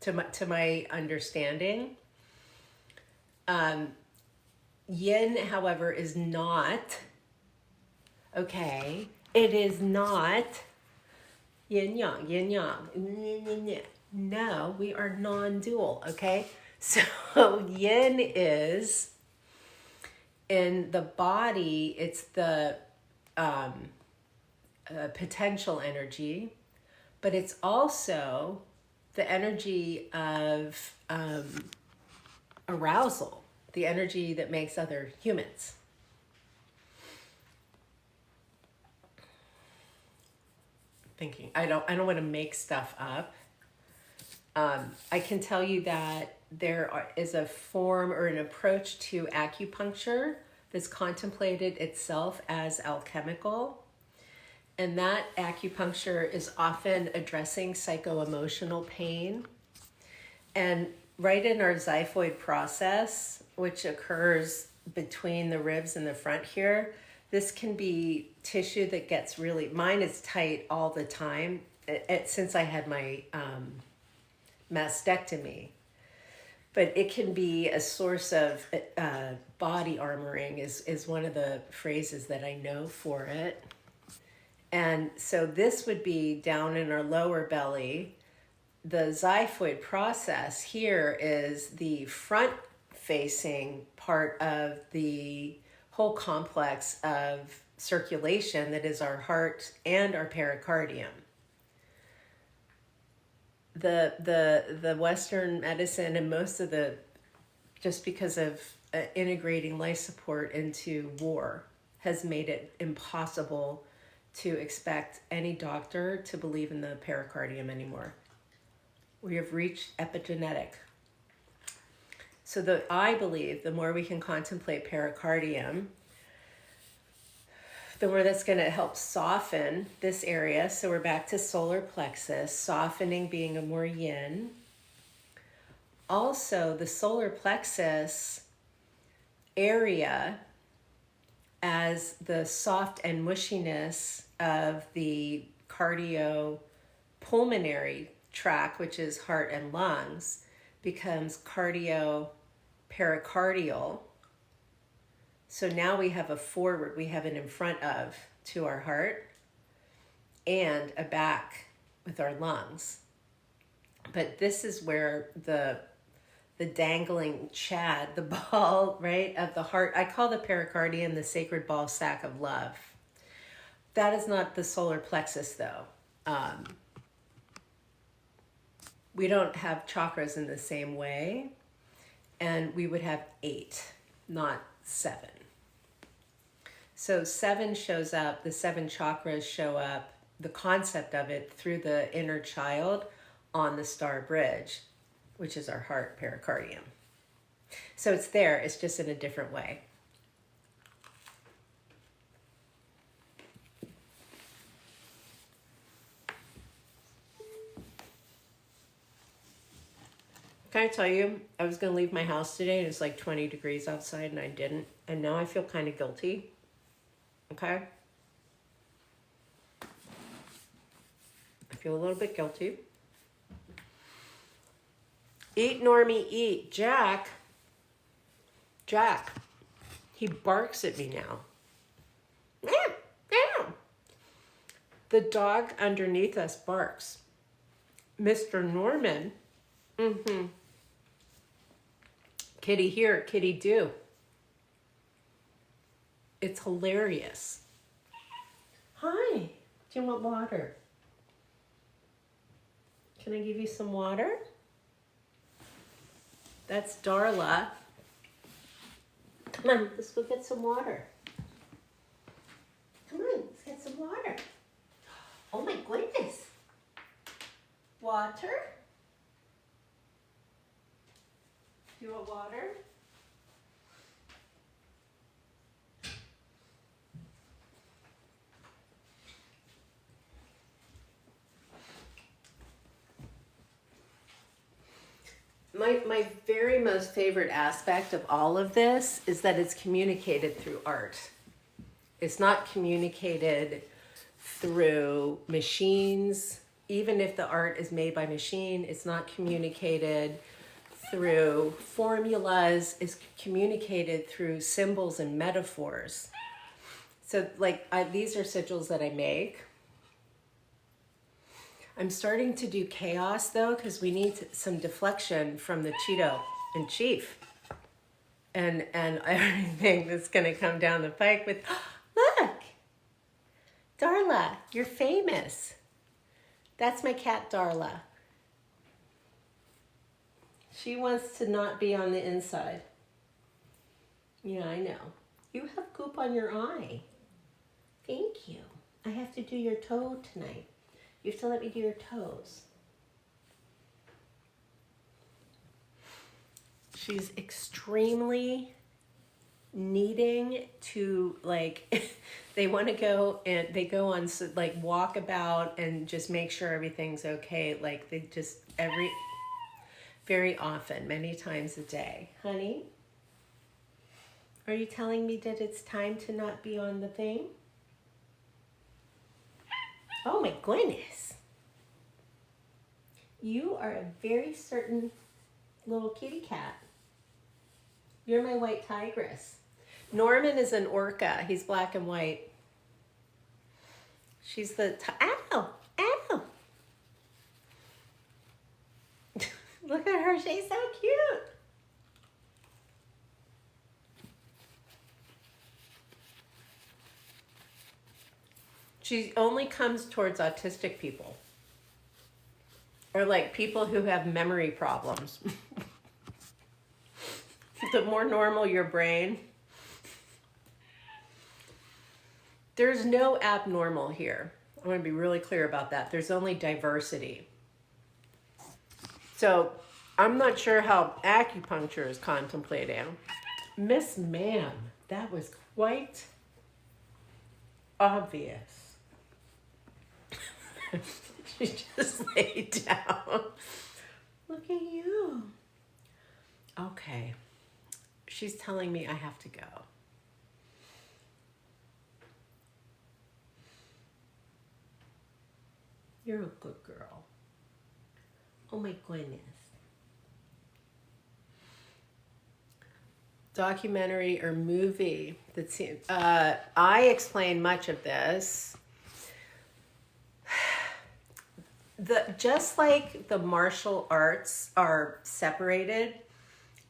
To my understanding, yin, however, is not, okay, it is not yin-yang, yin-yang. No, we are non-dual, okay? So yin is, in the body, it's the potential energy, but it's also the energy of arousal, the energy that makes other humans. thinking. I don't want to make stuff up. I can tell you that is a form or an approach to acupuncture that's contemplated itself as alchemical. And that acupuncture is often addressing psycho-emotional pain. And right in our xiphoid process, which occurs between the ribs and the front here, this can be tissue that gets really, mine is tight all the time since I had my mastectomy. But it can be a source of body armoring is one of the phrases that I know for it. And so this would be down in our lower belly. The xiphoid process here is the front facing part of the whole complex of circulation that is our heart and our pericardium. The Western medicine and most of just because of integrating life support into war has made it impossible to expect any doctor to believe in the pericardium anymore. We have reached epigenetic. So I believe the more we can contemplate pericardium, the more that's going to help soften this area. So we're back to solar plexus, softening being a more yin. Also, the solar plexus area as the soft and mushiness of the cardiopulmonary tract, which is heart and lungs, becomes cardiopericardial. So now we have a forward, we have an in front of to our heart and a back with our lungs. But this is where the dangling chad, the ball, right, of the heart. I call the pericardium the sacred ball sack of love. That is not the solar plexus, though. We don't have chakras in the same way, and we would have 8, not 7. So 7 shows up, the 7 chakras show up, the concept of it through the inner child on the star bridge, which is our heart pericardium. So it's there, it's just in a different way. Can I tell you, I was going to leave my house today and it's like 20 degrees outside and I didn't. And now I feel kind of guilty. Okay? I feel a little bit guilty. Eat, Normie, eat. Jack, he barks at me now. The dog underneath us barks. Mr. Norman, kitty here, kitty do. It's hilarious. Hi, do you want water? Can I give you some water? That's Darla. Come on, let's go get some water. Come on, let's get some water. Oh my goodness. Water? Do you want water? My very most favorite aspect of all of this is that it's communicated through art. It's not communicated through machines. Even if the art is made by machine, it's not communicated through formulas. It's communicated through symbols and metaphors. So like these are sigils that I make. I'm starting to do chaos though, because we need some deflection from the Cheeto and Chief. And everything that's gonna come down the pike with, look, Darla, you're famous. That's my cat, Darla. She wants to not be on the inside. Yeah, I know. You have goop on your eye. Thank you. I have to do your toe tonight. You have to let me do your toes. She's extremely needing to, like, they want to go and they go on, like, walk about and just make sure everything's okay. Like, they just, very often, many times a day. Honey, are you telling me that it's time to not be on the thing? Oh my goodness. You are a very certain little kitty cat. You're my white tigress. Norman is an orca. He's black and white. She's the, ow, ow. Look at her, she's so cute. She only comes towards autistic people. Or like people who have memory problems. The more normal your brain. There's no abnormal here. I want to be really clear about that. There's only diversity. So I'm not sure how acupuncture is contemplating. Miss Ma'am, that was quite obvious. She just laid down. Look at you. Okay. She's telling me I have to go. You're a good girl. Oh my goodness. Documentary or movie that's I explain much of this. Just like the martial arts are separated,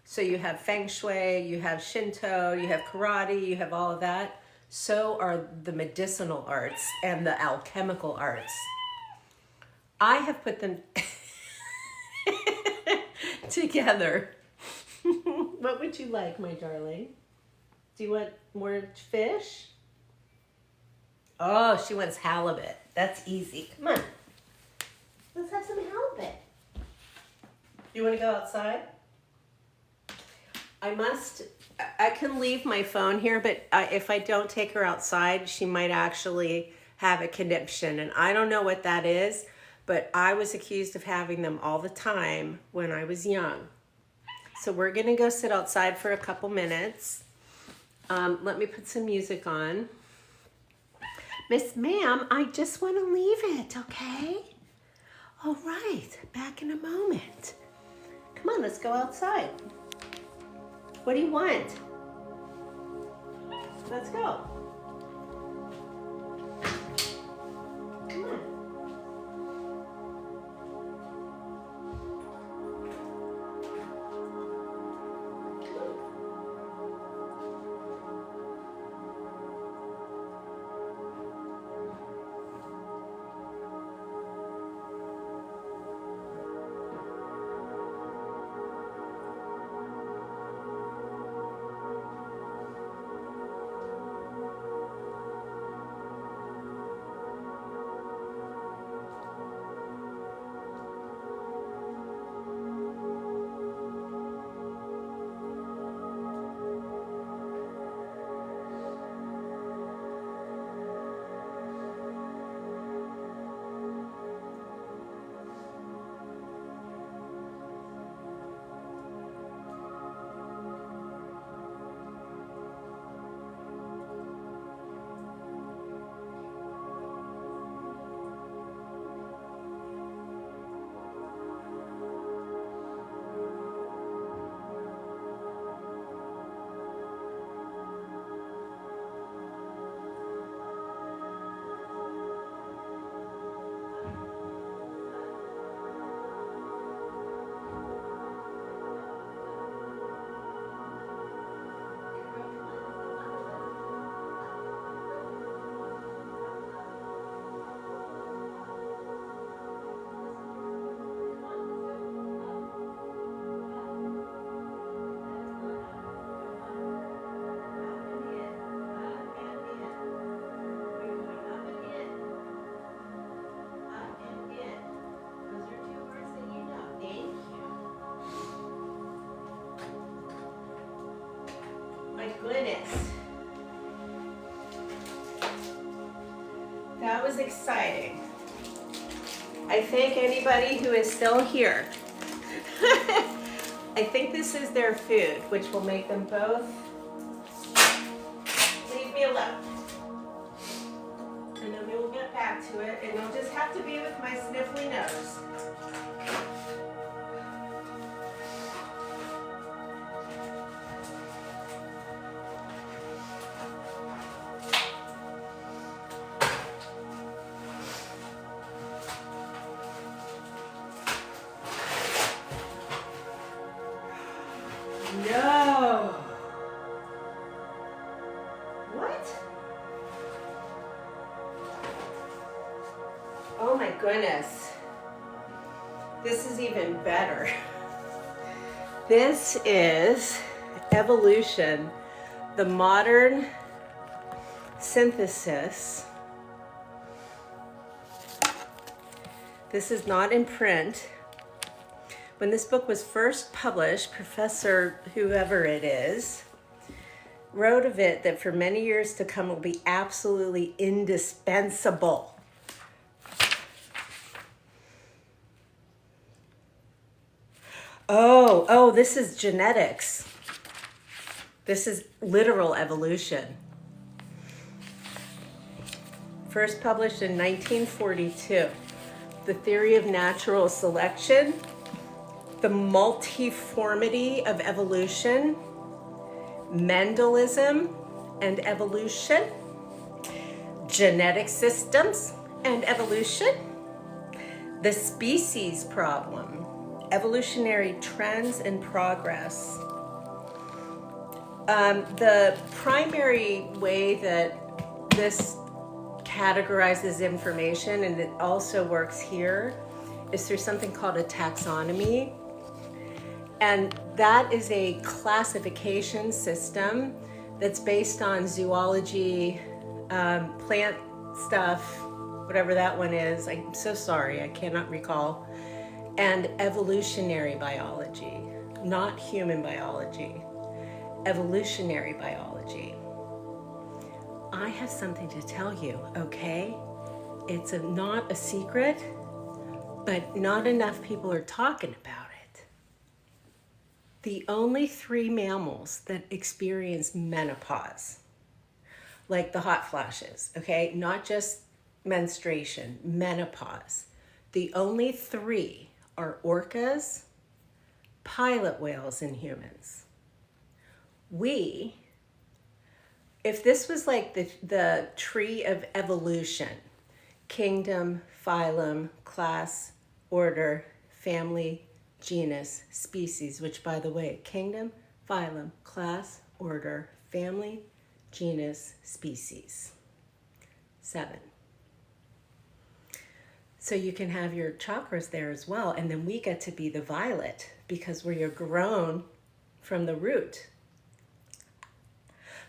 so you have Feng Shui, you have Shinto, you have karate, you have all of that, so are the medicinal arts and the alchemical arts. I have put them together. What would you like, my darling? Do you want more fish? Oh, she wants halibut. That's easy. Come on. Let's have some halibut. You want to go outside? I can leave my phone here, but if I don't take her outside, she might actually have a conniption. And I don't know what that is, but I was accused of having them all the time when I was young. So we're going to go sit outside for a couple minutes. Let me put some music on. Miss Ma'am, I just want to leave it, okay? All right, back in a moment. Come on, let's go outside. What do you want? Let's go. Come on. That was exciting. I thank anybody who is still here. I think this is their food, which will make them both leave me alone. And then we will get back to it, and you'll just have to be with my sniffly nose. No. What? Oh my goodness. This is even better. This is Evolution, the modern synthesis. This is not in print. When this book was first published, Professor whoever it is wrote of it that for many years to come it will be absolutely indispensable. Oh, this is genetics. This is literal evolution. First published in 1942. The theory of natural selection, the multiformity of evolution, Mendelism and evolution, genetic systems and evolution, the species problem, evolutionary trends and progress. The primary way that this categorizes information, and it also works here, is through something called a taxonomy. And that is a classification system that's based on zoology, plant stuff, whatever that one is. I'm so sorry, I cannot recall. And evolutionary biology, not human biology, evolutionary biology. I have something to tell you, okay? It's not a secret, but not enough people are talking about it. The only 3 mammals that experience menopause, like the hot flashes, okay? Not just menstruation, menopause. The only 3 are orcas, pilot whales, and humans. If this was like the tree of evolution, kingdom, phylum, class, order, family, genus, species, which by the way, kingdom, phylum, class, order, family, genus, species. 7. So you can have your chakras there as well, and then we get to be the violet because we are grown from the root.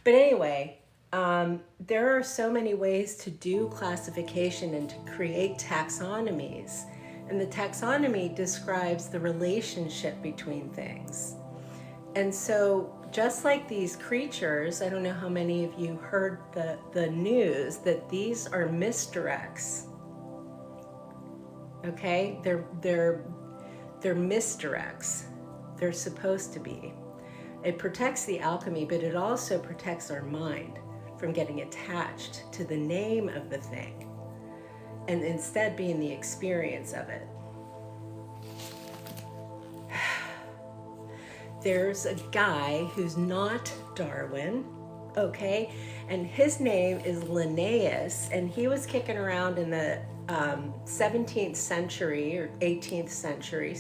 But anyway, there are so many ways to do classification and to create taxonomies. And the taxonomy describes the relationship between things. And so just like these creatures, I don't know how many of you heard the news that these are misdirects. Okay, they're misdirects. They're supposed to be. It protects the alchemy, but it also protects our mind from getting attached to the name of the thing and instead being the experience of it. There's a guy who's not Darwin, okay? And his name is Linnaeus, and he was kicking around in the 17th century or 18th century.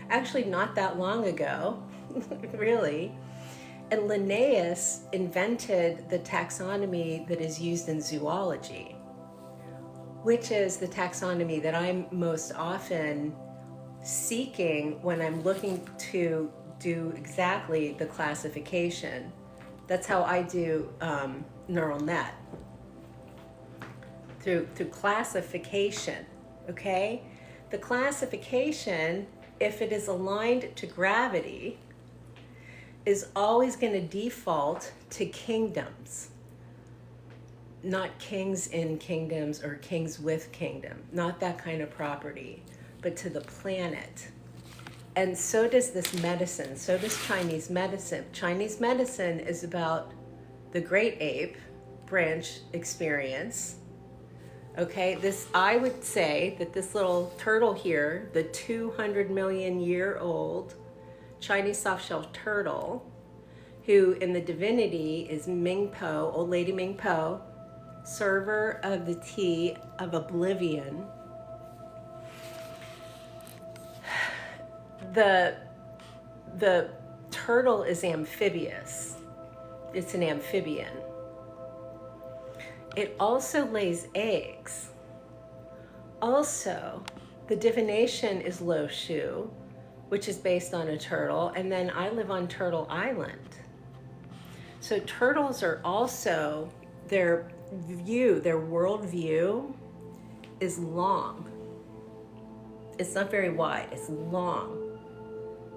Actually, not that long ago, really. And Linnaeus invented the taxonomy that is used in zoology, which is the taxonomy that I'm most often seeking when I'm looking to do exactly the classification. That's how I do neural net, through classification, okay? The classification, if it is aligned to gravity, is always going to default to kingdoms, not kings in kingdoms or kings with kingdom, not that kind of property, but to the planet. And so does this medicine. So does Chinese medicine. Chinese medicine is about the great ape branch experience. Okay, I would say that this little turtle here, the 200 million year old Chinese soft-shell turtle, who in the divinity is Ming Po, old lady Ming Po, server of the tea of oblivion. The turtle is amphibious. It's an amphibian. It also lays eggs. Also, the divination is Lo Shu, which is based on a turtle, and then I live on Turtle Island. So turtles are also, their world view is long. It's not very wide, it's long,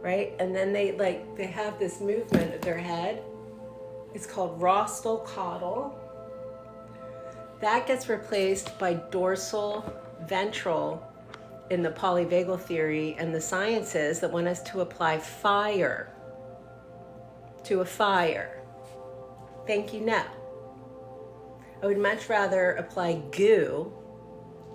right? And then they have this movement of their head. It's called rostral caudal. That gets replaced by dorsal ventral in the polyvagal theory and the sciences that want us to apply fire to a fire. Thank you, no. I would much rather apply goo.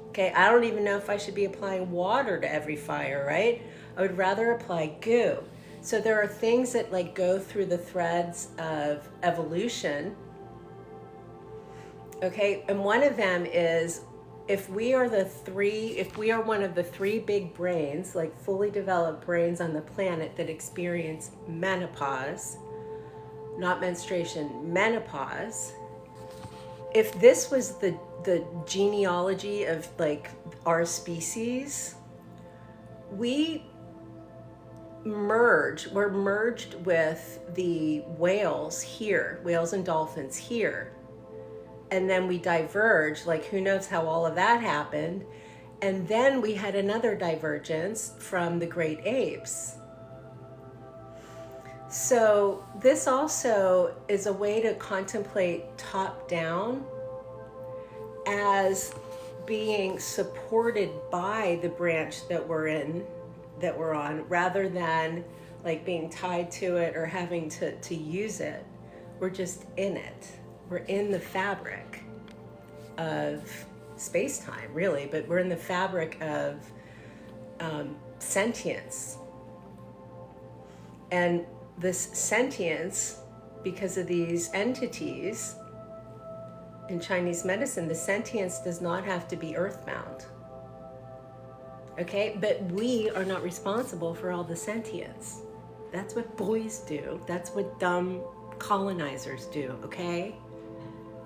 Okay, I don't even know if I should be applying water to every fire, right? I would rather apply goo. So there are things that go through the threads of evolution. Okay, and one of them is if we are one of the three big brains, fully developed brains on the planet that experience menopause, not menstruation, menopause, if this was the genealogy of our species, we're merged with the whales here, whales and dolphins here. And then we diverge, who knows how all of that happened. And then we had another divergence from the great apes. So this also is a way to contemplate top down as being supported by the branch that we're on, rather than being tied to it or having to use it. We're just in it. We're in the fabric of space-time, really, but we're in the fabric of sentience. And this sentience, because of these entities, in Chinese medicine, the sentience does not have to be earthbound. Okay, but we are not responsible for all the sentience. That's what boys do. That's what dumb colonizers do, okay?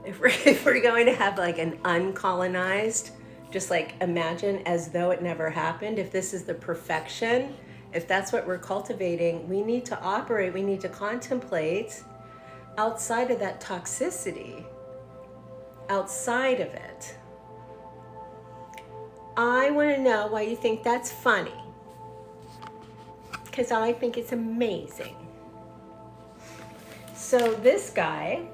If we're going to have an uncolonized, just imagine as though it never happened, if this is the perfection, if that's what we're cultivating, we need to operate, we need to contemplate outside of that toxicity, outside of it. I want to know why you think that's funny, because I think it's amazing. So this guy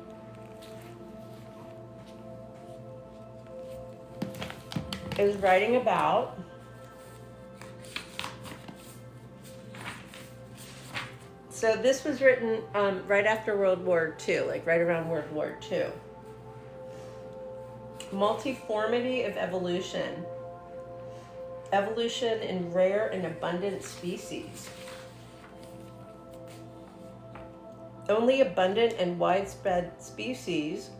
is writing about so this was written right after World War II, right around World War II. Multiformity of evolution. Evolution in rare and abundant species. Only abundant and widespread species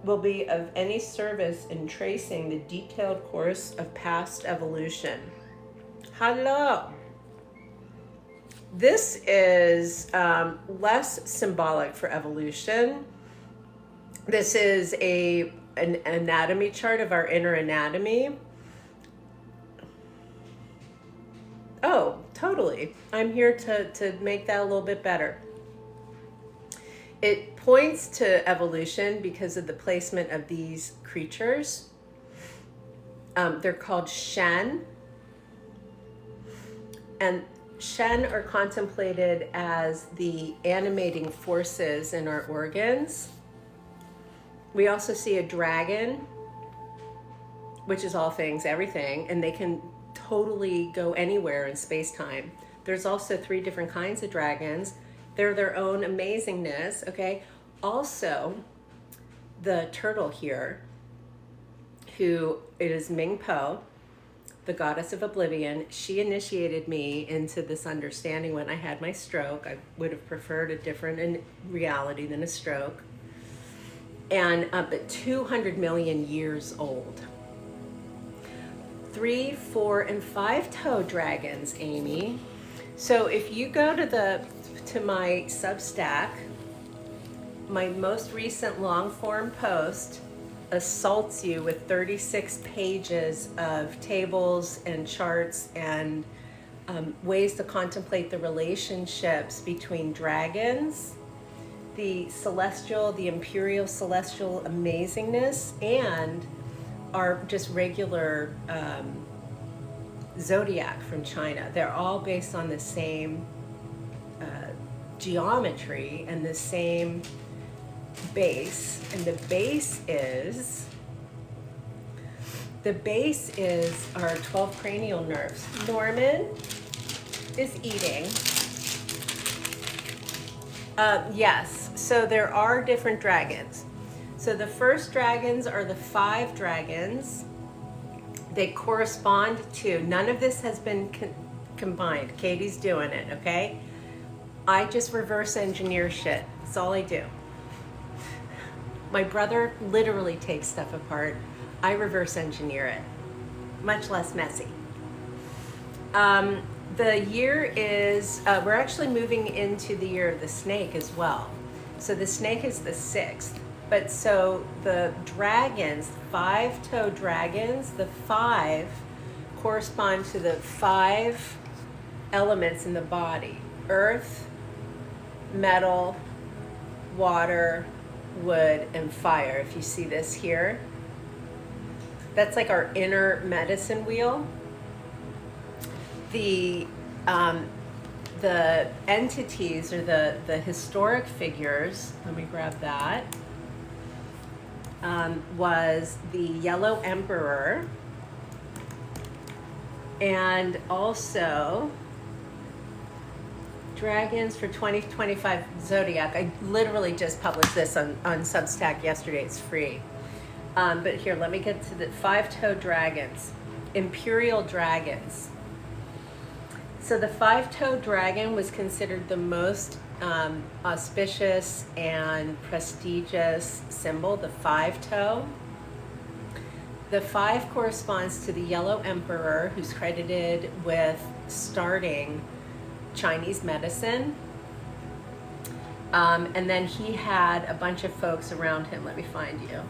will be of any service in tracing the detailed course of past evolution. Hello. This is less symbolic for evolution. This is an anatomy chart of our inner anatomy. Oh, totally. I'm here to make that a little bit better. It points to evolution because of the placement of these creatures. They're called Shen. And Shen are contemplated as the animating forces in our organs. We also see a dragon, which is all things, everything, and they can totally go anywhere in space-time. There's also 3 different kinds of dragons. They're their own amazingness, okay? Also, the turtle here, who it is Ming Po, the goddess of oblivion. She initiated me into this understanding when I had my stroke. I would have preferred a different reality than a stroke. And but 200 million years old. 3, 4, and 5-toe dragons, Amy. So if you go to my Substack, my most recent long form post assaults you with 36 pages of tables and charts and ways to contemplate the relationships between dragons, the celestial, the imperial celestial amazingness, and our just regular zodiac from China. They're all based on the same geometry and the same base, and the base is our 12 cranial nerves. Norman is eating. Yes, so there are different dragons. So the first dragons are the 5 dragons. They correspond to, none of this has been combined. Katie's doing it, okay? I just reverse engineer shit. That's all I do. My brother literally takes stuff apart. I reverse engineer it. Much less messy. The year is, we're actually moving into the year of the snake as well. So the snake is the 6th. But so the dragons, 5-toe dragons, the 5 correspond to the 5 elements in the body. Earth, metal, water, wood, and fire. If you see this here, that's like our inner medicine wheel. The entities, or the historic figures, let me grab that, was the Yellow Emperor, and also dragons for 2025 zodiac. I literally just published this on Substack yesterday. It's free. But here, let me get to the 5-toe dragons, imperial dragons. So the 5-toe dragon was considered the most auspicious and prestigious symbol, the 5-toe. The 5 corresponds to the Yellow Emperor, who's credited with starting Chinese medicine. And then he had a bunch of folks around him. Let me find you.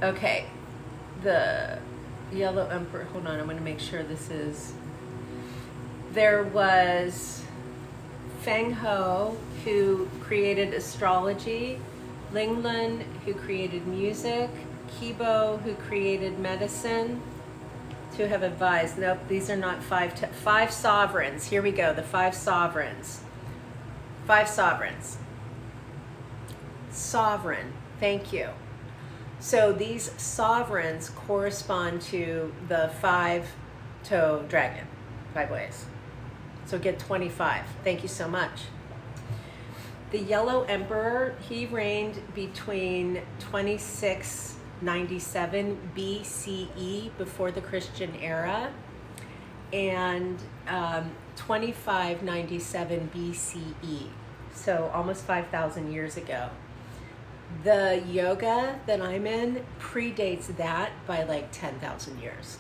Okay, the Yellow Emperor, hold on, I'm going to make sure this is, there was Feng Ho, who created astrology, Ling Lun, who created music, Kibo, who created medicine, to have advised. Nope, these are not 5 sovereigns. Here we go, the 5 sovereigns. 5 sovereigns. Sovereign, thank you. So these sovereigns correspond to the 5-toe dragon, 5 ways. So get 25. Thank you so much. The Yellow Emperor, he reigned between 2697 BCE, before the Christian era, and 2597 BCE, so almost 5,000 years ago. The yoga that I'm in predates that by like 10,000 years.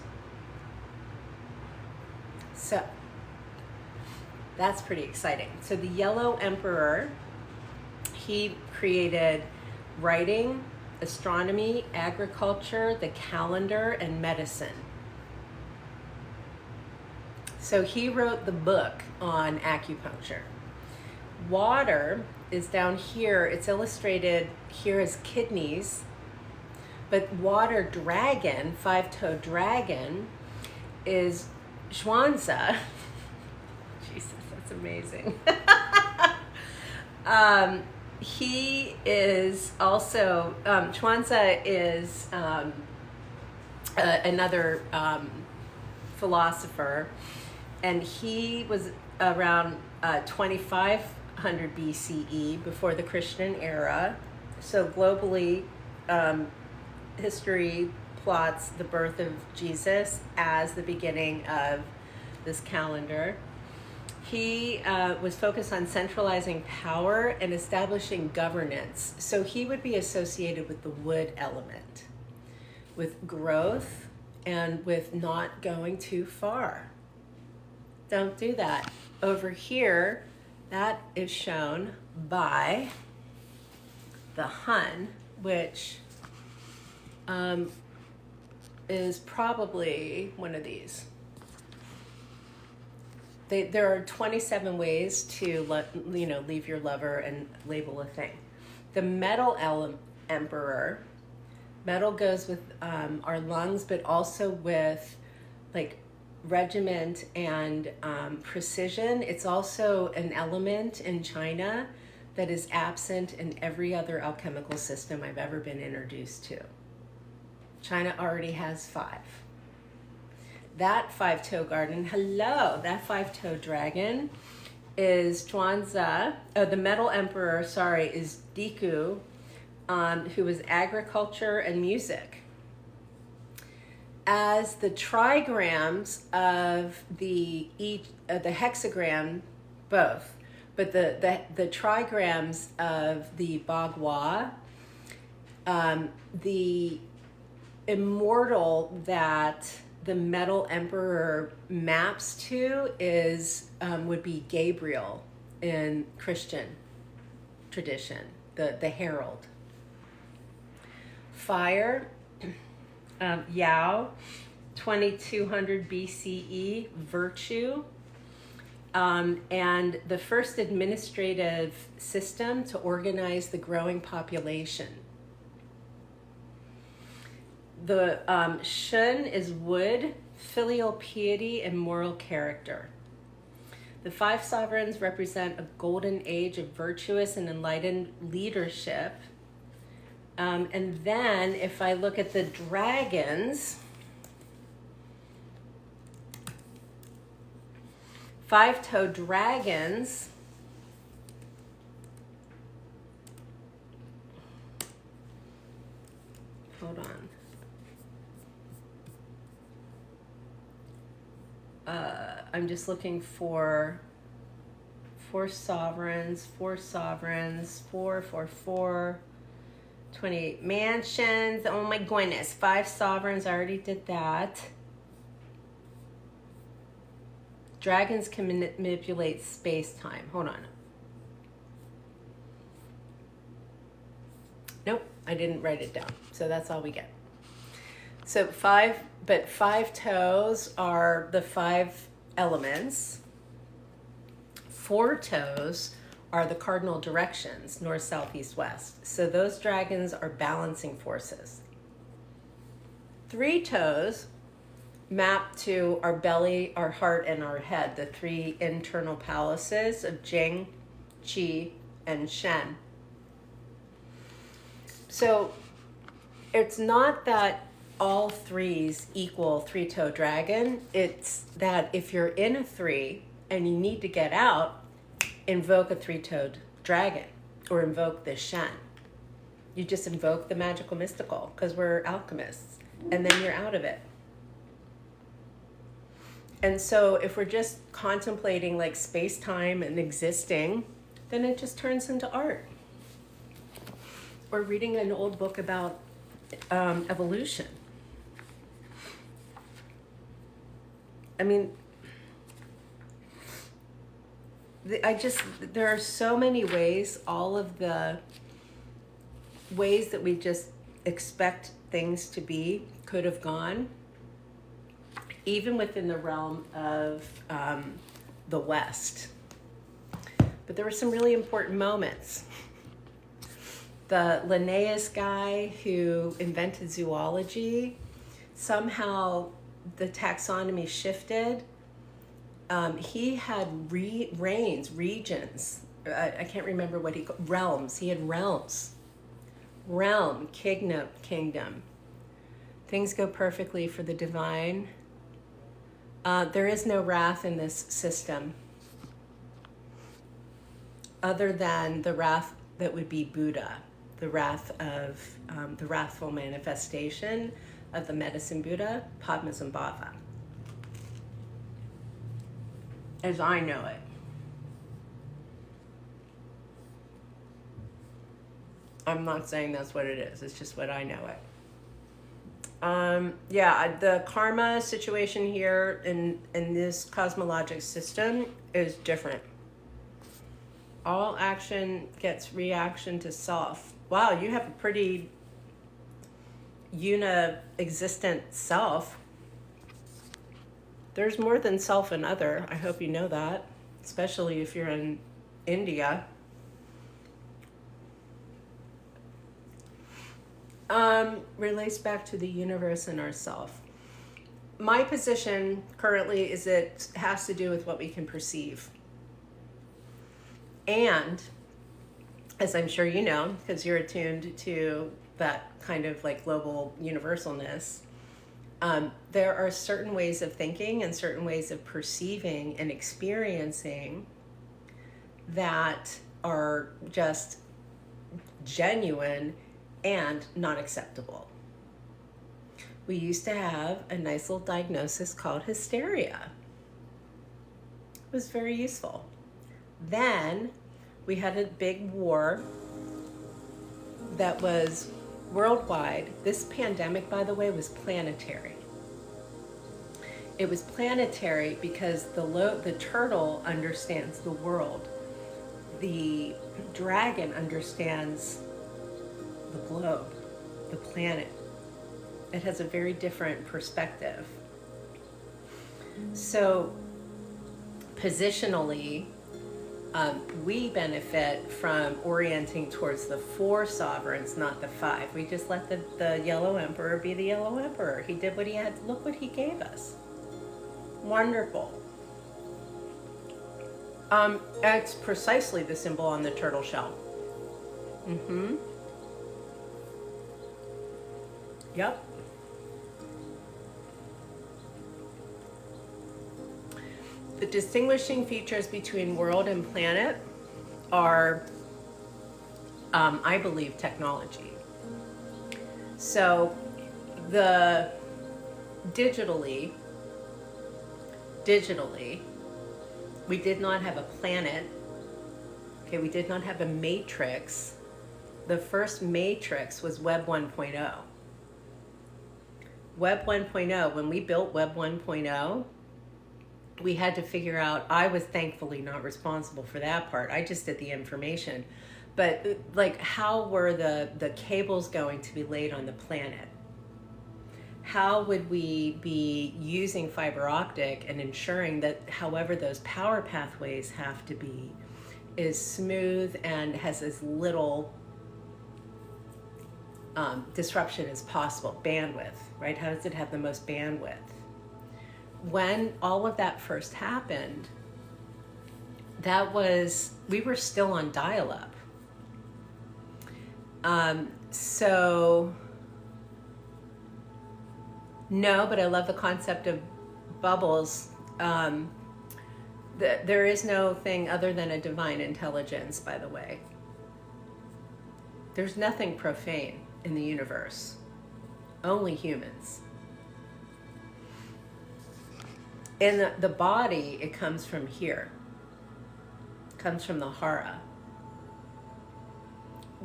So that's pretty exciting. So the Yellow Emperor, he created writing, astronomy, agriculture, the calendar, and medicine. So he wrote the book on acupuncture. Water is down here. It's illustrated here as kidneys. But water dragon, five-toed dragon, is Zhuangzi. Jesus, that's amazing. He is also, Zhuangzi is another philosopher, and he was around 2500 BCE, before the Christian era. So globally, history plots the birth of Jesus as the beginning of this calendar. He was focused on centralizing power and establishing governance. So he would be associated with the wood element, with growth, and with not going too far. Don't do that. Over here, that is shown by the Hun, which is probably one of these. There are 27 ways to leave your lover and label a thing. The metal emperor, metal goes with our lungs, but also with like regiment and precision. It's also an element in China that is absent in every other alchemical system I've ever been introduced to. China already has 5. That five-toe garden, that five-toe dragon is Zhuangzi. The metal emperor, is Diku, who was agriculture and music. As the trigrams of the hexagram, both, but the trigrams of the Bagua, the immortal that the metal emperor maps to would be Gabriel in Christian tradition, the herald. Fire, Yao, 2200 BCE, virtue, and the first administrative system to organize the growing population. The Shun is wood, filial piety, and moral character. The 5 sovereigns represent a golden age of virtuous and enlightened leadership. And then if I look at the dragons, 5-toed dragons, hold on. I'm just looking for 4 sovereigns, 4, 28 mansions. Oh my goodness, 5 sovereigns, I already did that. Dragons can manipulate space-time. Hold on. Nope, I didn't write it down. So that's all we get. So 5 toes are the 5 elements. 4 toes are the cardinal directions, north, south, east, west. So those dragons are balancing forces. 3 toes map to our belly, our heart, and our head, the 3 internal palaces of Jing, Qi, and Shen. So it's not that all 3s equal 3-toed dragon. It's that if you're in a 3 and you need to get out, invoke a 3-toed dragon or invoke the Shen. You just invoke the magical mystical because we're alchemists, and then you're out of it. And so if we're just contemplating like space-time and existing, then it just turns into art. Or reading an old book about evolution. I mean, there are so many ways, all of the ways that we just expect things to be could have gone, even within the realm of the West. But there were some really important moments the Linnaeus guy who invented zoology, somehow the taxonomy shifted. He had regions. I can't remember what he called, realms. He had realms. Realm, kingdom. Things go perfectly for the divine. There is no wrath in this system other than the wrath that would be Buddha, the wrath of the wrathful manifestation of the medicine Buddha, Padmasambhava, as I know it. I'm not saying that's what it is. It's just what I know it. Yeah, the karma situation here in this cosmologic system is different. All action gets reaction to self. Wow, you have a pretty existent self. There's more than self and other. I hope you know that, especially if you're in India. Relates back to the universe and ourself. My position currently is it has to do with what we can perceive. And, as I'm sure you know, because you're attuned to that kind of like global universalness, there are certain ways of thinking and certain ways of perceiving and experiencing that are just genuine and not acceptable. We used to have a nice little diagnosis called hysteria. It was very useful. Then we had a big war that was worldwide. This pandemic, by the way, was planetary. It was planetary because the turtle understands the world. The dragon understands the globe, the planet. It has a very different perspective. So positionally, we benefit from orienting towards the 4 sovereigns, not the 5. We just let the Yellow Emperor be the Yellow Emperor. He did what he had. Look what he gave us. Wonderful. It's precisely the symbol on the turtle shell. Mm-hmm. Yep. The distinguishing features between world and planet are, I believe, technology. So the digitally, we did not have a planet. Okay, we did not have a matrix. The first matrix was Web 1.0. Web 1.0, when we built Web 1.0, we had to figure out, I was thankfully not responsible for that part. I just did the information. But like, how were the cables going to be laid on the planet? How would we be using fiber optic and ensuring that however those power pathways have to be is smooth and has as little disruption as possible? Bandwidth, right? How does it have the most bandwidth? When all of that first happened, we were still on dial-up. So no, but I love the concept of bubbles. There is no thing other than a divine intelligence, by the way. There's nothing profane in the universe, only humans. In the body, it comes from here. It comes from the hara.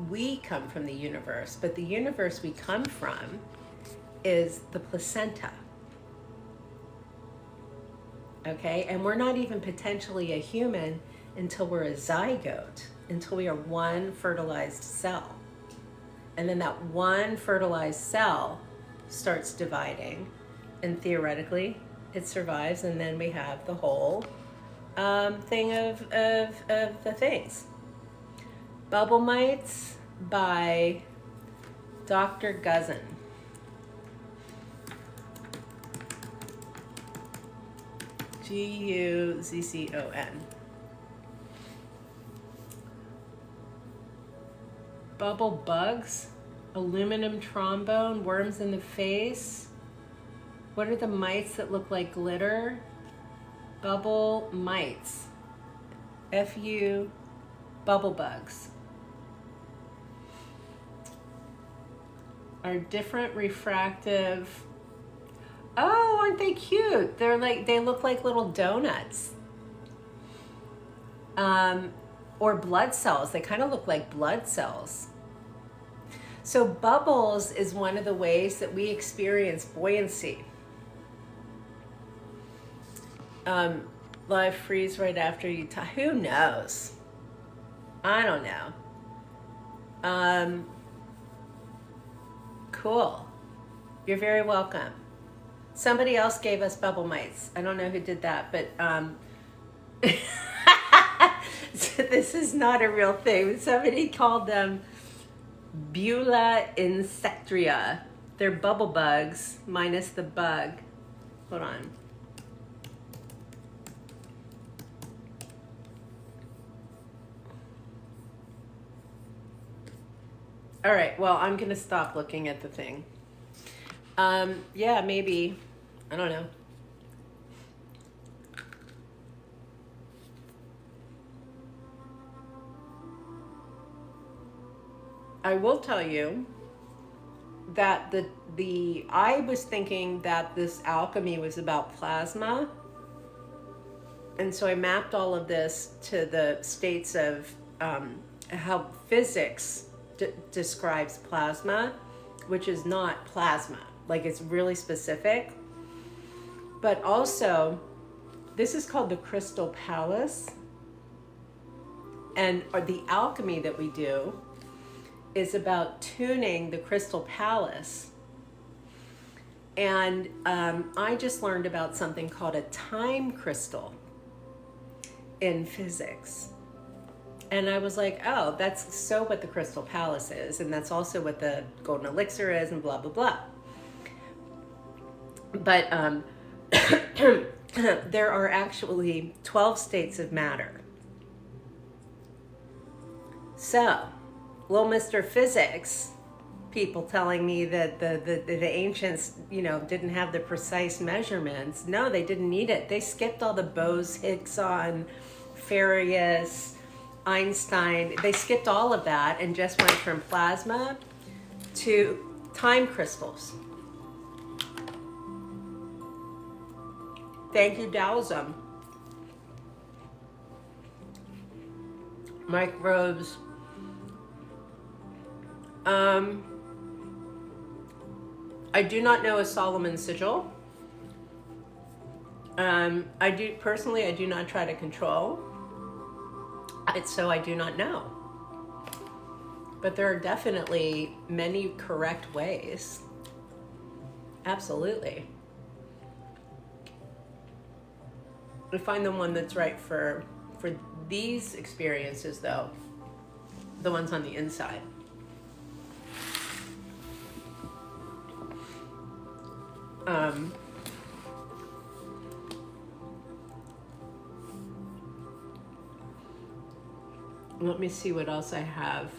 We come from the universe, but the universe we come from is the placenta. Okay, and we're not even potentially a human until we're a zygote, until we are one fertilized cell. And then that one fertilized cell starts dividing, and theoretically it survives, and then we have the whole thing of the things. Bubble mites, by Dr. Guzzon. Guzzon. Bubble bugs, aluminum trombone, worms in the face. What are the mites that look like glitter? Bubble mites. F-U, bubble bugs. Are different refractive. Oh, aren't they cute? They look like little donuts. Or blood cells. They kind of look like blood cells. So bubbles is one of the ways that we experience buoyancy. Live freeze right after you tie. Who knows? I don't know. Cool. You're very welcome. Somebody else gave us bubble mites. I don't know who did that, but so this is not a real thing. Somebody called them Bula insectria. They're bubble bugs minus the bug. Hold on. All right, well, I'm gonna stop looking at the thing. Yeah, maybe, I don't know. I will tell you that I was thinking that this alchemy was about plasma. And so I mapped all of this to the states of how physics describes plasma, which is not plasma. Like, it's really specific. But also, this is called the crystal palace. And the alchemy that we do is about tuning the crystal palace. And I just learned about something called a time crystal in physics. And I was like, oh, that's so what the crystal palace is. And that's also what the golden elixir is, and blah, blah, blah. But there are actually 12 states of matter. So, little Mr. Physics, people telling me that the ancients, didn't have the precise measurements. No, they didn't need it. They skipped all the Bose-Higson, Farius, Einstein. They skipped all of that and just went from plasma to time crystals. Thank you, Taoism. Mike Rose. I do not know a Solomon sigil. I do not try to control. So I do not know. But there are definitely many correct ways. Absolutely. I find the one that's right for these experiences, though, the ones on the inside. Let me see what else I have.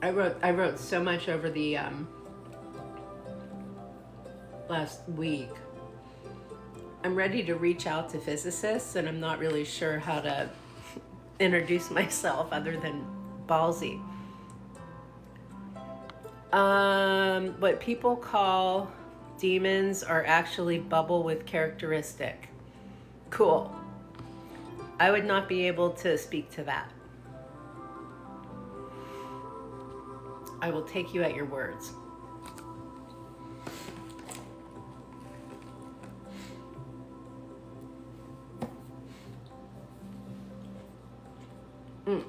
I wrote so much over the last week. I'm ready to reach out to physicists, and I'm not really sure how to introduce myself other than ballsy. What people call demons are actually bubble with characteristic. Cool. I would not be able to speak to that. I will take you at your words.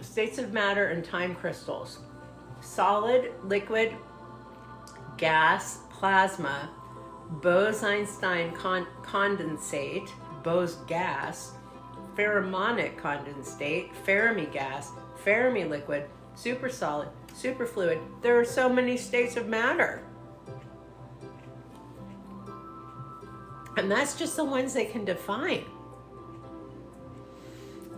States of matter and time crystals. Solid, liquid, gas, plasma, Bose-Einstein condensate, Bose gas, pheromonic condensate, Fermi gas, Fermi liquid, super solid, super fluid. There are so many states of matter. And that's just the ones they can define.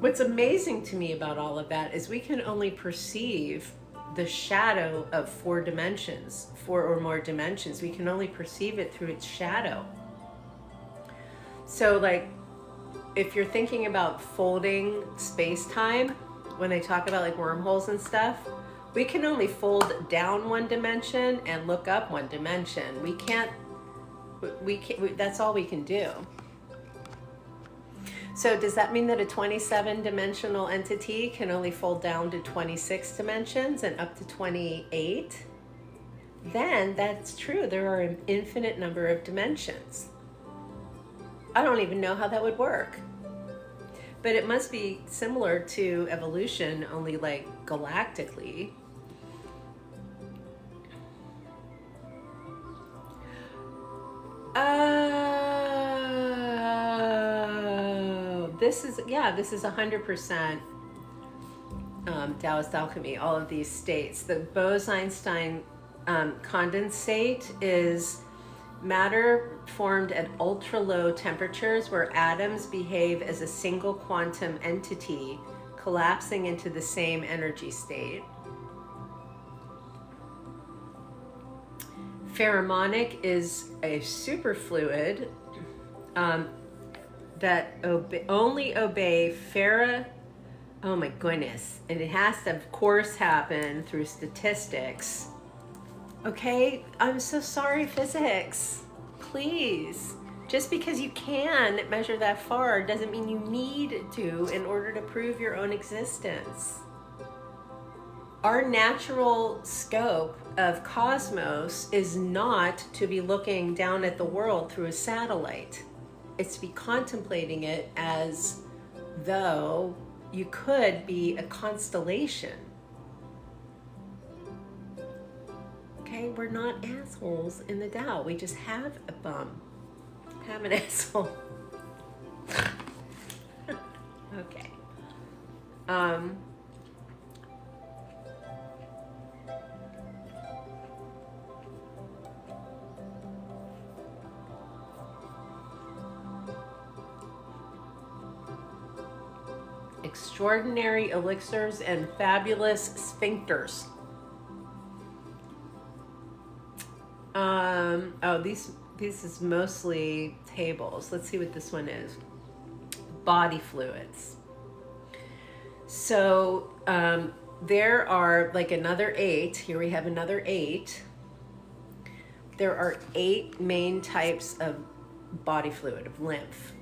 What's amazing to me about all of that is we can only perceive the shadow of 4 dimensions, 4 or more dimensions. We can only perceive it through its shadow. So like, if you're thinking about folding space-time, when they talk about like wormholes and stuff, we can only fold down 1 dimension and look up 1 dimension. We can't, that's all we can do. So does that mean that a 27-dimensional entity can only fold down to 26 dimensions and up to 28? Then that's true. There are an infinite number of dimensions. I don't even know how that would work. But it must be similar to evolution, only like galactically. This is 100% Taoist alchemy, all of these states. The Bose-Einstein condensate is matter formed at ultra-low temperatures where atoms behave as a single quantum entity, collapsing into the same energy state. Pheromonic is a superfluid that only obey oh my goodness, and it has to of course happen through statistics. Okay, I'm so sorry, physics. Please, just because you can measure that far doesn't mean you need to in order to prove your own existence. Our natural scope of cosmos is not to be looking down at the world through a satellite. It's to be contemplating it as though you could be a constellation. Okay, we're not assholes in the Tao. We just have a bum. Have an asshole. Okay. Extraordinary elixirs and fabulous sphincters. Oh, this is mostly tables. Let's see what this one is. Body fluids. So there are like another 8. Here we have another 8. There are 8 main types of body fluid, of lymph.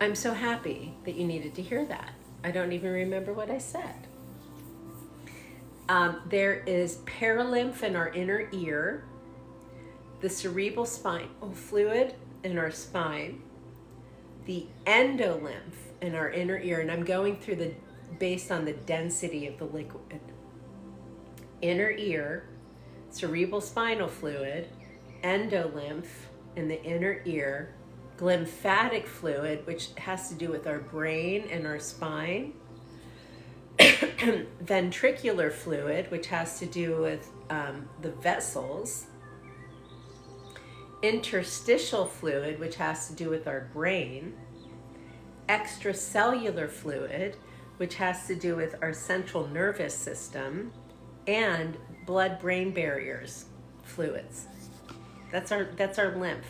I'm so happy that you needed to hear that. I don't even remember what I said. There is paralymph in our inner ear, the cerebral spinal fluid in our spine, the endolymph in our inner ear, and I'm going through based on the density of the liquid. Inner ear, cerebral spinal fluid, endolymph in the inner ear, glymphatic fluid, which has to do with our brain and our spine, ventricular fluid, which has to do with the vessels, interstitial fluid, which has to do with our brain, extracellular fluid, which has to do with our central nervous system, and blood-brain barriers fluids. That's our lymph.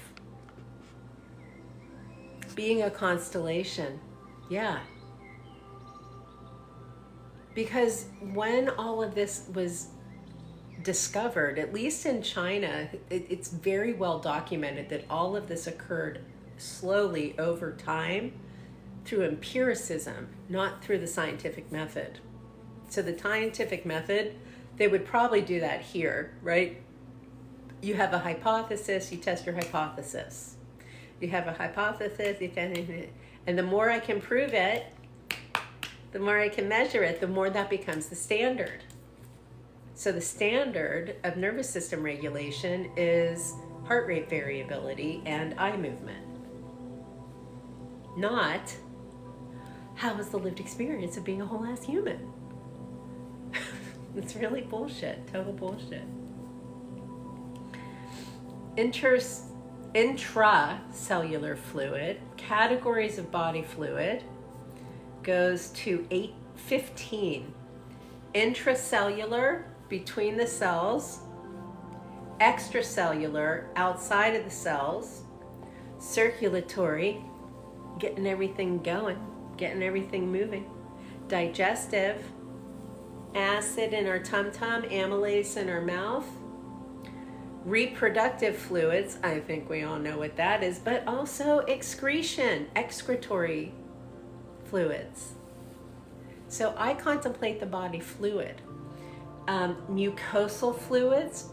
Being a constellation, yeah. Because when all of this was discovered, at least in China, it's very well documented that all of this occurred slowly over time through empiricism, not through the scientific method. So the scientific method, they would probably do that here, right? You have a hypothesis, you test your hypothesis. You have a hypothesis, and the more I can prove it, the more I can measure it, the more that becomes the standard. So the standard of nervous system regulation is heart rate variability and eye movement. Not how was the lived experience of being a whole ass human. It's really bullshit, total bullshit. Intracellular fluid, categories of body fluid, goes to 15. Intracellular, between the cells. Extracellular, outside of the cells. Circulatory, getting everything going, getting everything moving. Digestive, acid in our tum-tum, amylase in our mouth. Reproductive fluids, I think we all know what that is, but also excretion, excretory fluids. So I contemplate the body fluid. Mucosal fluids,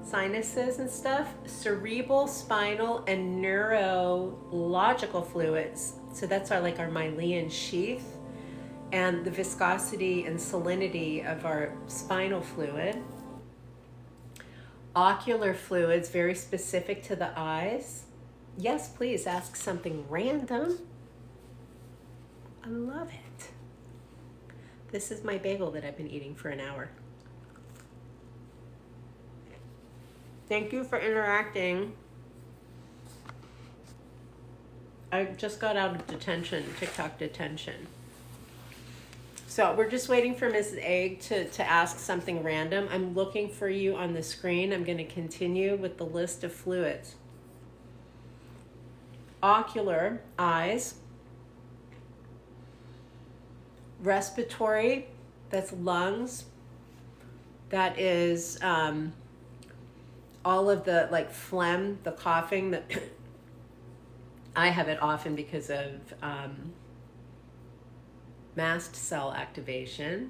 sinuses and stuff, cerebral, spinal, and neurological fluids. So that's our myelin sheath, and the viscosity and salinity of our spinal fluid. Ocular fluids, very specific to the eyes. Yes, please ask something random. I love it. This is my bagel that I've been eating for an hour. Thank you for interacting. I just got out of detention, TikTok detention. So we're just waiting for Mrs. Egg to ask something random. I'm looking for you on the screen. I'm going to continue with the list of fluids. Ocular, eyes. Respiratory, that's lungs. That is all of the phlegm, the coughing that I have it often because of mast cell activation.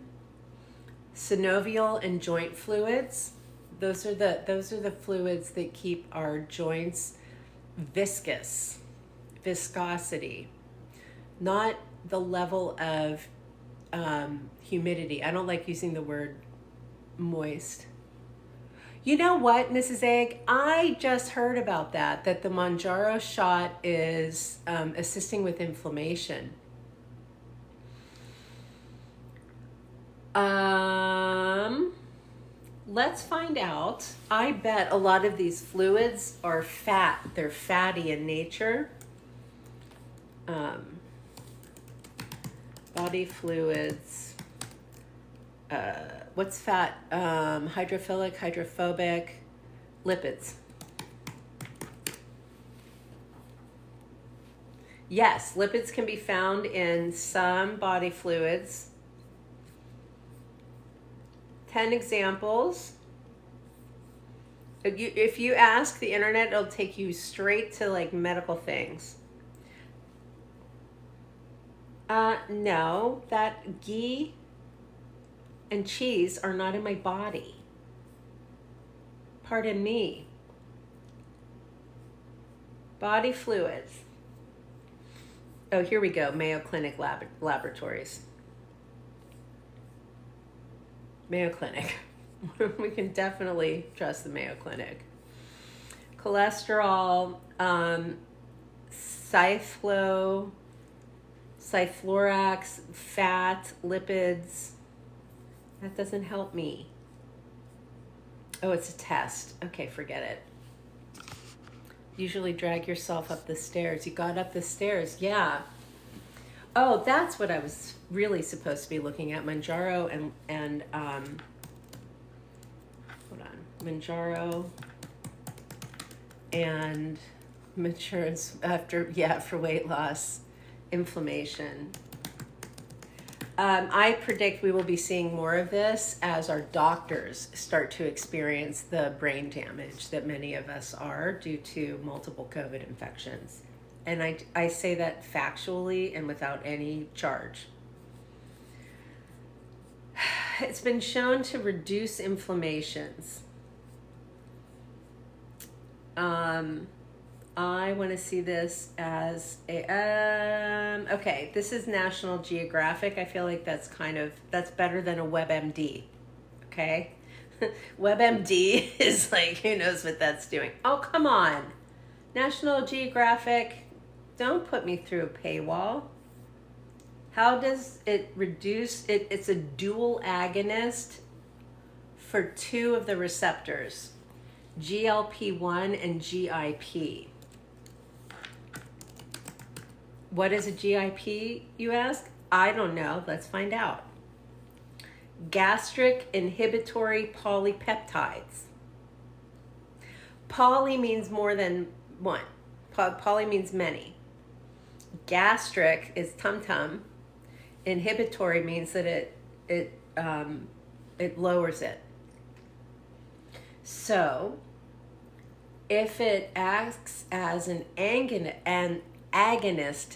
Synovial and joint fluids. Those are the fluids that keep our joints viscous, viscosity, not the level of humidity. I don't like using the word moist. You know what, Mrs. Egg? I just heard about that the Mounjaro shot is assisting with inflammation. Let's find out. I bet a lot of these fluids are fat. They're fatty in nature. Body fluids. What's fat? Hydrophilic, hydrophobic, lipids. Yes, lipids can be found in some body fluids. 10 examples. If you ask the internet, it'll take you straight to medical things. No, that ghee and cheese are not in my body. Pardon me. Body fluids. Oh, here we go. Mayo Clinic laboratories. Mayo Clinic. We can definitely trust the Mayo Clinic. Cholesterol, cyflorax, fat, lipids. That doesn't help me. Oh, it's a test. Okay, forget it. Usually drag yourself up the stairs. You got up the stairs, yeah. Oh, that's what I was really supposed to be looking at. Mounjaro and hold on. Mounjaro and insurance for weight loss, inflammation. I predict we will be seeing more of this as our doctors start to experience the brain damage that many of us are due to multiple COVID infections. And I say that factually and without any charge. It's been shown to reduce inflammations. I want to see this as a, okay, this is National Geographic. I feel like that's better than a WebMD, okay? WebMD is who knows what that's doing. Oh, come on. National Geographic, don't put me through a paywall. How does it reduce, it's a dual agonist for two of the receptors, GLP-1 and GIP. What is a GIP, you ask? I don't know. Let's find out. Gastric inhibitory polypeptides. Poly means more than one. Poly means many. Gastric is tum-tum. Inhibitory means that it lowers it. So, if it acts as an agonist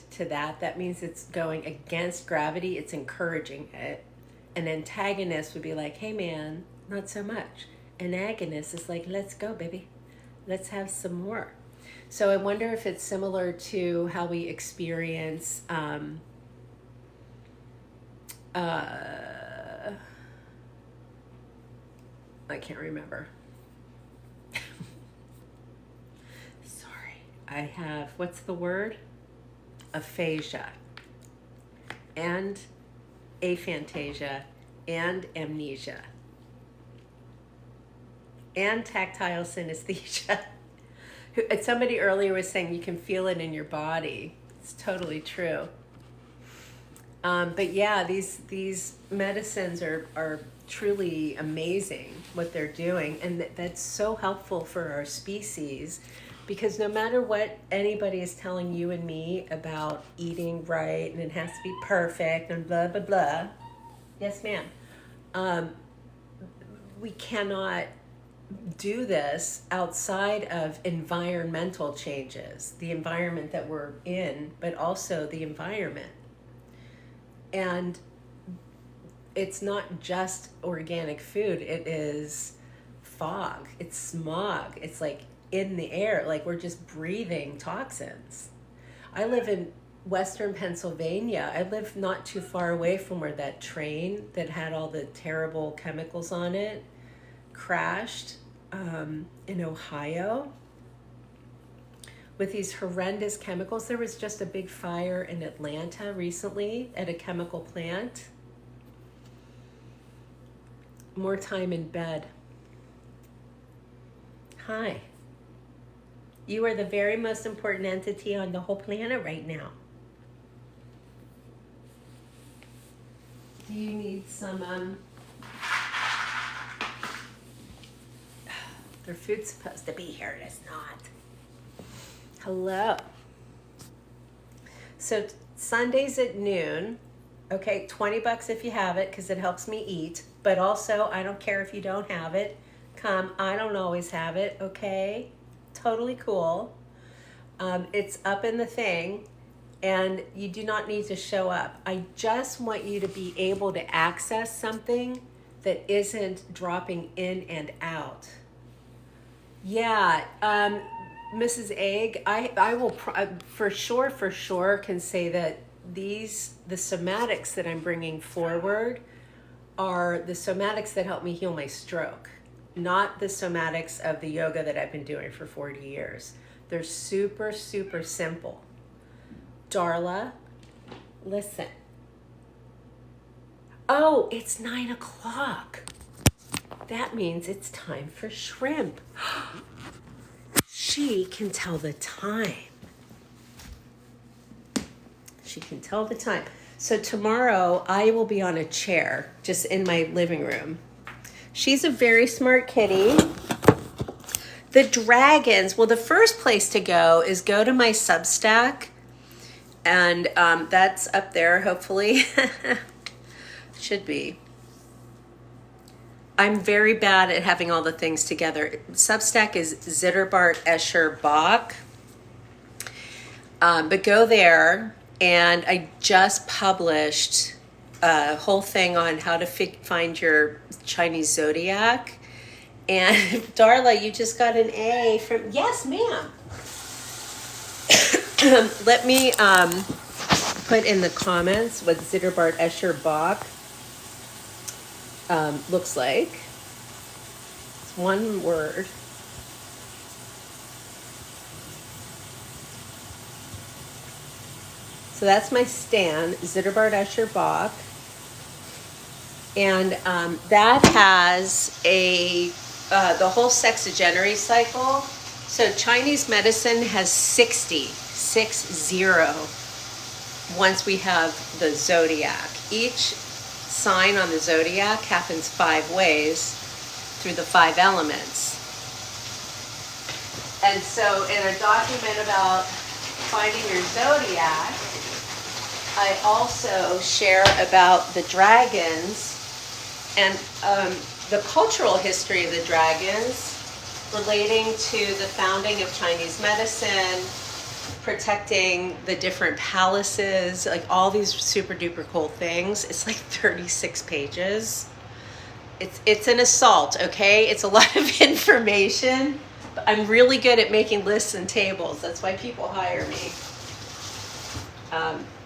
to that, that means it's going against gravity, it's encouraging it. An antagonist would be like, hey man, not so much. An agonist is like, let's go, baby. Let's have some more. So I wonder if it's similar to how we experience I can't remember. Sorry. I have, what's the word? Aphasia and aphantasia and amnesia and tactile synesthesia. Somebody earlier was saying you can feel it in your body. It's totally true. But yeah, these medicines are truly amazing what they're doing, and that's so helpful for our species, because no matter what anybody is telling you and me about eating right and it has to be perfect and blah blah blah, yes ma'am, we cannot do this outside of environmental changes, the environment that we're in, but also the environment. And it's not just organic food, it is fog, it's smog, it's like in the air, like we're just breathing toxins. I live in Western Pennsylvania. I live not too far away from where that train that had all the terrible chemicals on it crashed in Ohio with these horrendous chemicals. There was just a big fire in Atlanta recently at a chemical plant. More time in bed. Hi. You are the very most important entity on the whole planet right now. Do you need some, their food's supposed to be here, it is not. Hello. So Sundays at noon, okay, $20 if you have it, because it helps me eat, but also I don't care if you don't have it. Come, I don't always have it, okay? Totally cool. It's up in the thing, and you do not need to show up. I just want you to be able to access something that isn't dropping in and out. Yeah, Mrs. Egg, I will for sure can say that the somatics that I'm bringing forward are the somatics that help me heal my stroke, not the somatics of the yoga that I've been doing for 40 years. They're super, super simple. Darla, listen. Oh, it's 9 o'clock. That means it's time for shrimp. She can tell the time. She can tell the time. So tomorrow I will be on a chair just in my living room. She's a very smart kitty. The dragons, well, the first place to go is go to my Substack. And that's up there, hopefully. Should be. I'm very bad at having all the things together. Substack is Zitterbart Escher Bach. But go there, and I just published a whole thing on how to find your Chinese zodiac. And Darla, you just got an A from, yes, ma'am. Let me put in the comments what Zitterbart Escher Bach looks like. It's one word. So that's my stand, Zitterbart Escher Bach. And that has the whole sexagenary cycle. So Chinese medicine has 60 once we have the zodiac. Each sign on the zodiac happens 5 ways through the 5 elements. And so in a document about finding your zodiac, I also share about the dragons and the cultural history of the dragons relating to the founding of Chinese medicine, protecting the different palaces, like all these super duper cool things. It's like 36 pages. It's an assault, okay? It's a lot of information. But I'm really good at making lists and tables. That's why people hire me.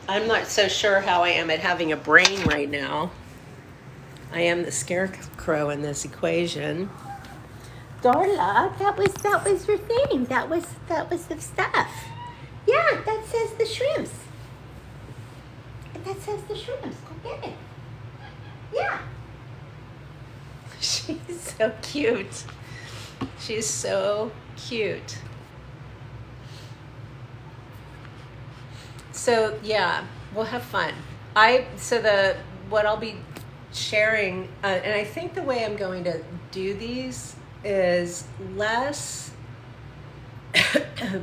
I'm not so sure how I am at having a brain right now. I am the scarecrow in this equation. Darla, that was your thing. That was the stuff. Yeah, that says the shrimps. That says the shrimps. Go get it. Yeah. She's so cute. She's so cute. So yeah, we'll have fun. What I'll be sharing, and I think the way I'm going to do these is less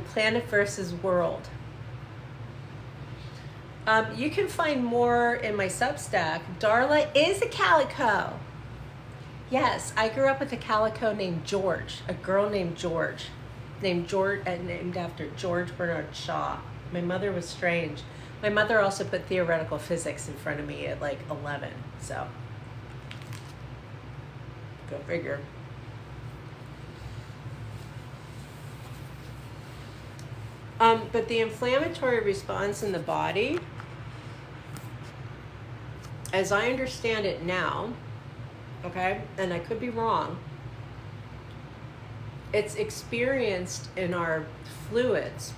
planet versus world. You can find more in my Substack. Darla is a calico. Yes, I grew up with a calico named George, a girl named George, named after George Bernard Shaw. My mother was strange. My mother also put theoretical physics in front of me at like 11, so go figure. But the inflammatory response in the body, as I understand it now, okay, and I could be wrong, it's experienced in our fluids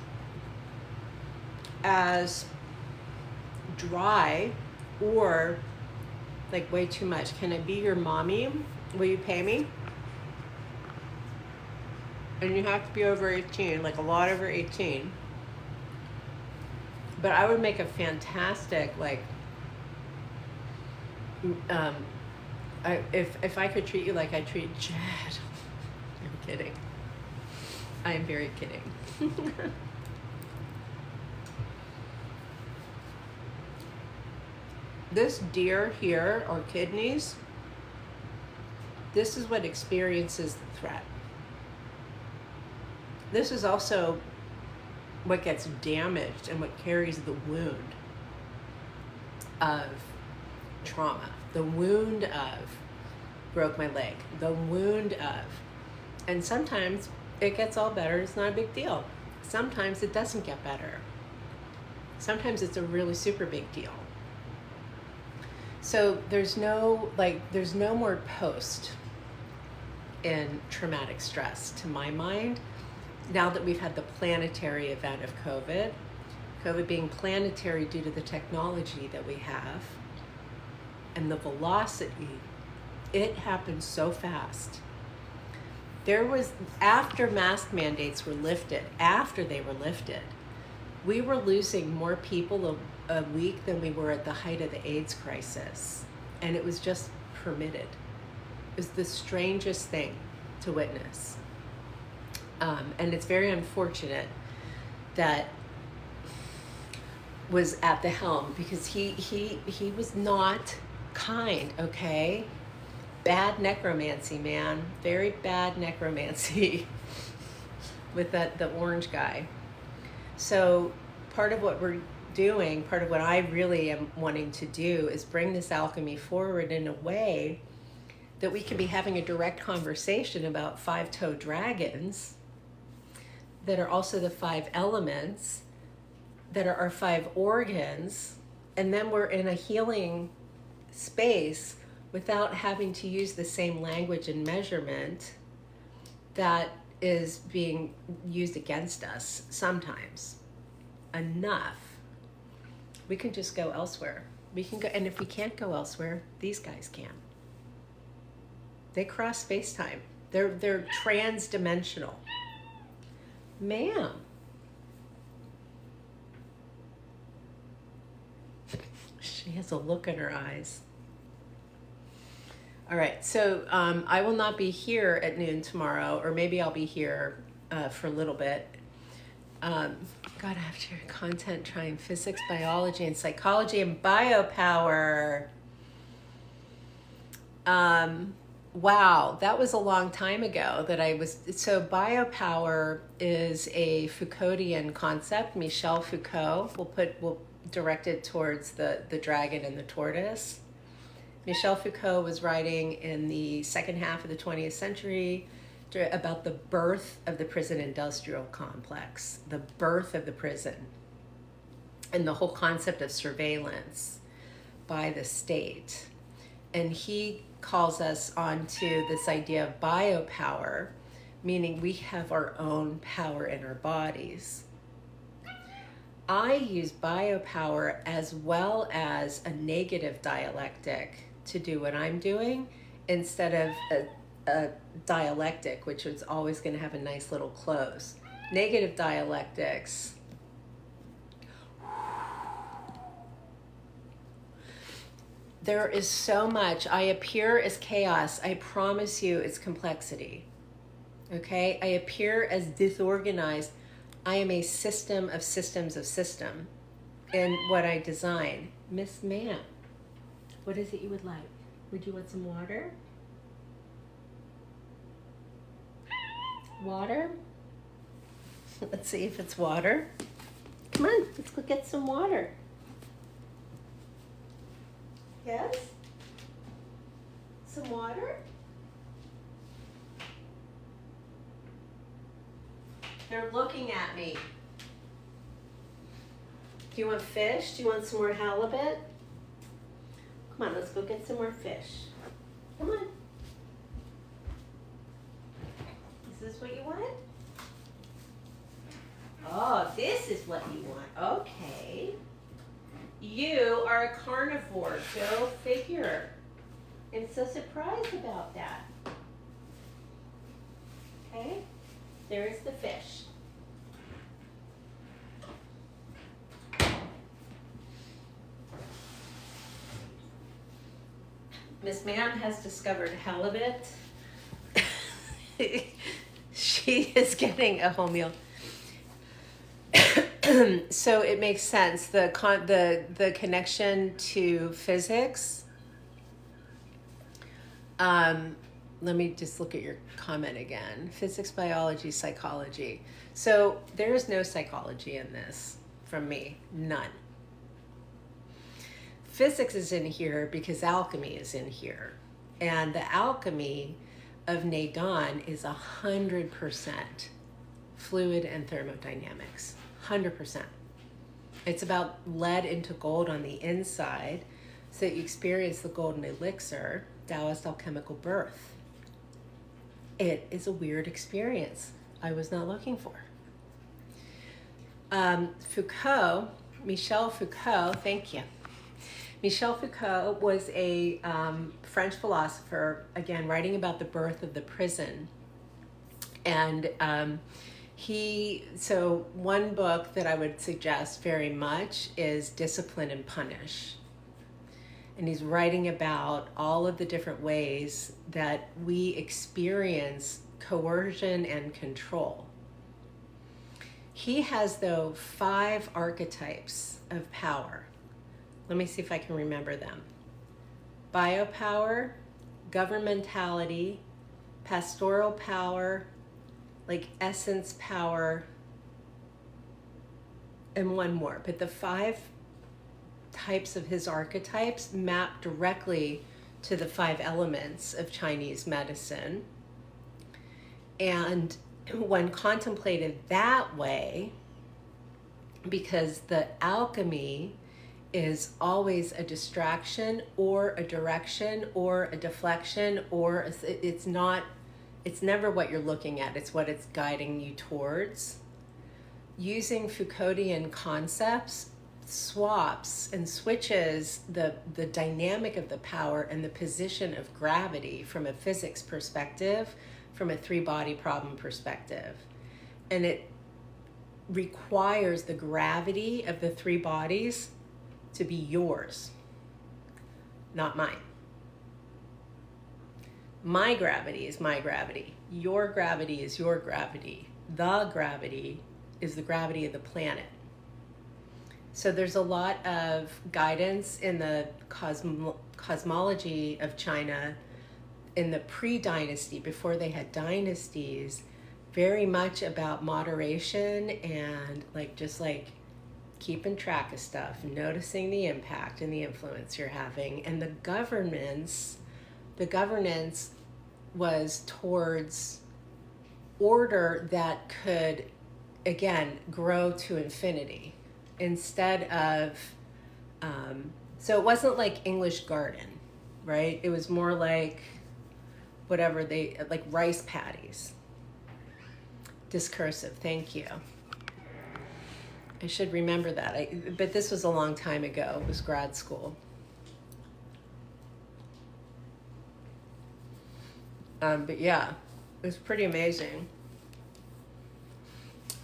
as dry or like way too much. Can I be your mommy? Will you pay me? And you have to be over 18, like a lot over 18. But I would make a fantastic, like, if I could treat you like I treat Chad. I'm kidding. I am very kidding. This deer here, or kidneys, this is what experiences the threat. This is also what gets damaged and what carries the wound of trauma. The wound of broke my leg. The wound of, and sometimes it gets all better. It's not a big deal. Sometimes it doesn't get better. Sometimes it's a really super big deal. So there's no more post in traumatic stress, to my mind, now that we've had the planetary event of COVID being planetary due to the technology that we have and the velocity. It happened so fast. There was, after mask mandates were lifted, we were losing more people a week than we were at the height of the AIDS crisis. And it was just permitted. It was the strangest thing to witness. And it's very unfortunate that was at the helm, because he was not kind, okay? Bad necromancy, man. Very bad necromancy with the orange guy. So part of what we're doing, part of what I really am wanting to do, is bring this alchemy forward in a way that we can be having a direct conversation about 5-toed dragons that are also the 5 elements, that are our 5 organs, and then we're in a healing space without having to use the same language and measurement that is being used against us sometimes. Enough. We can just go elsewhere. We can go, and if we can't go elsewhere, these guys can. They cross space-time. They're trans-dimensional. Ma'am. She has a look in her eyes. All right, so I will not be here at noon tomorrow, or maybe I'll be here for a little bit. God, I have to hear content trying physics, biology, and psychology, and biopower. Wow, that was a long time ago that I was. So biopower is a Foucauldian concept. Michel Foucault. We'll direct it towards the dragon and the tortoise. Michel Foucault was writing in the second half of the 20th century about the birth of the prison industrial complex, the birth of the prison, and the whole concept of surveillance by the state. And he calls us onto this idea of biopower, meaning we have our own power in our bodies. I use biopower as well as a negative dialectic to do what I'm doing, instead of a dialectic, which is always going to have a nice little close. Negative dialectics there is so much. I appear as chaos. I promise you it's complexity. Okay? I appear as disorganized. I am a system of systems of system in what I design. Miss Ma'am, what is it you would like? Would you want some water? Water? Let's see if it's water. Come on, let's go get some water. Yes? Some water? They're looking at me. Do you want fish? Do you want some more halibut? Come on, let's go get some more fish. Come on. Is this what you want? Oh, this is what you want. Okay. You are a carnivore. Go figure. I'm so surprised about that. Okay. There's the fish. Miss Ma'am has discovered halibut. She is getting a whole meal. So it makes sense. The connection to physics. Let me just look at your comment again. Physics, biology, psychology. So there is no psychology in this from me. None. Physics is in here because alchemy is in here. And the alchemy of Neidan is 100% fluid and thermodynamics. 100%. It's about lead into gold on the inside so that you experience the golden elixir, Taoist alchemical birth. It is a weird experience I was not looking for. Foucault, Michel Foucault, thank you. Michel Foucault was a French philosopher, again, writing about the birth of the prison. And so one book that I would suggest very much is Discipline and Punish. And he's writing about all of the different ways that we experience coercion and control. He has, though, 5 archetypes of power. Let me see if I can remember them. Biopower, governmentality, pastoral power, like essence power, and one more. But the 5 types of his archetypes map directly to the 5 elements of Chinese medicine. And when contemplated that way, because the alchemy is always a distraction or a direction or a deflection, or it's never what you're looking at, it's what it's guiding you towards. Using Foucauldian concepts swaps and switches the dynamic of the power and the position of gravity from a physics perspective, from a three-body problem perspective. And it requires the gravity of the three bodies to be yours, not mine. My gravity is my gravity. Your gravity is your gravity. The gravity is the gravity of the planet. So there's a lot of guidance in the cosmology of China in the pre-dynasty, before they had dynasties, very much about moderation and just keeping track of stuff, noticing the impact and the influence you're having. And the governance was towards order that could, again, grow to infinity, instead of, so it wasn't like English garden, right? It was more like whatever like rice paddies. Discursive, thank you. I should remember that. But this was a long time ago. It was grad school. But yeah, it was pretty amazing.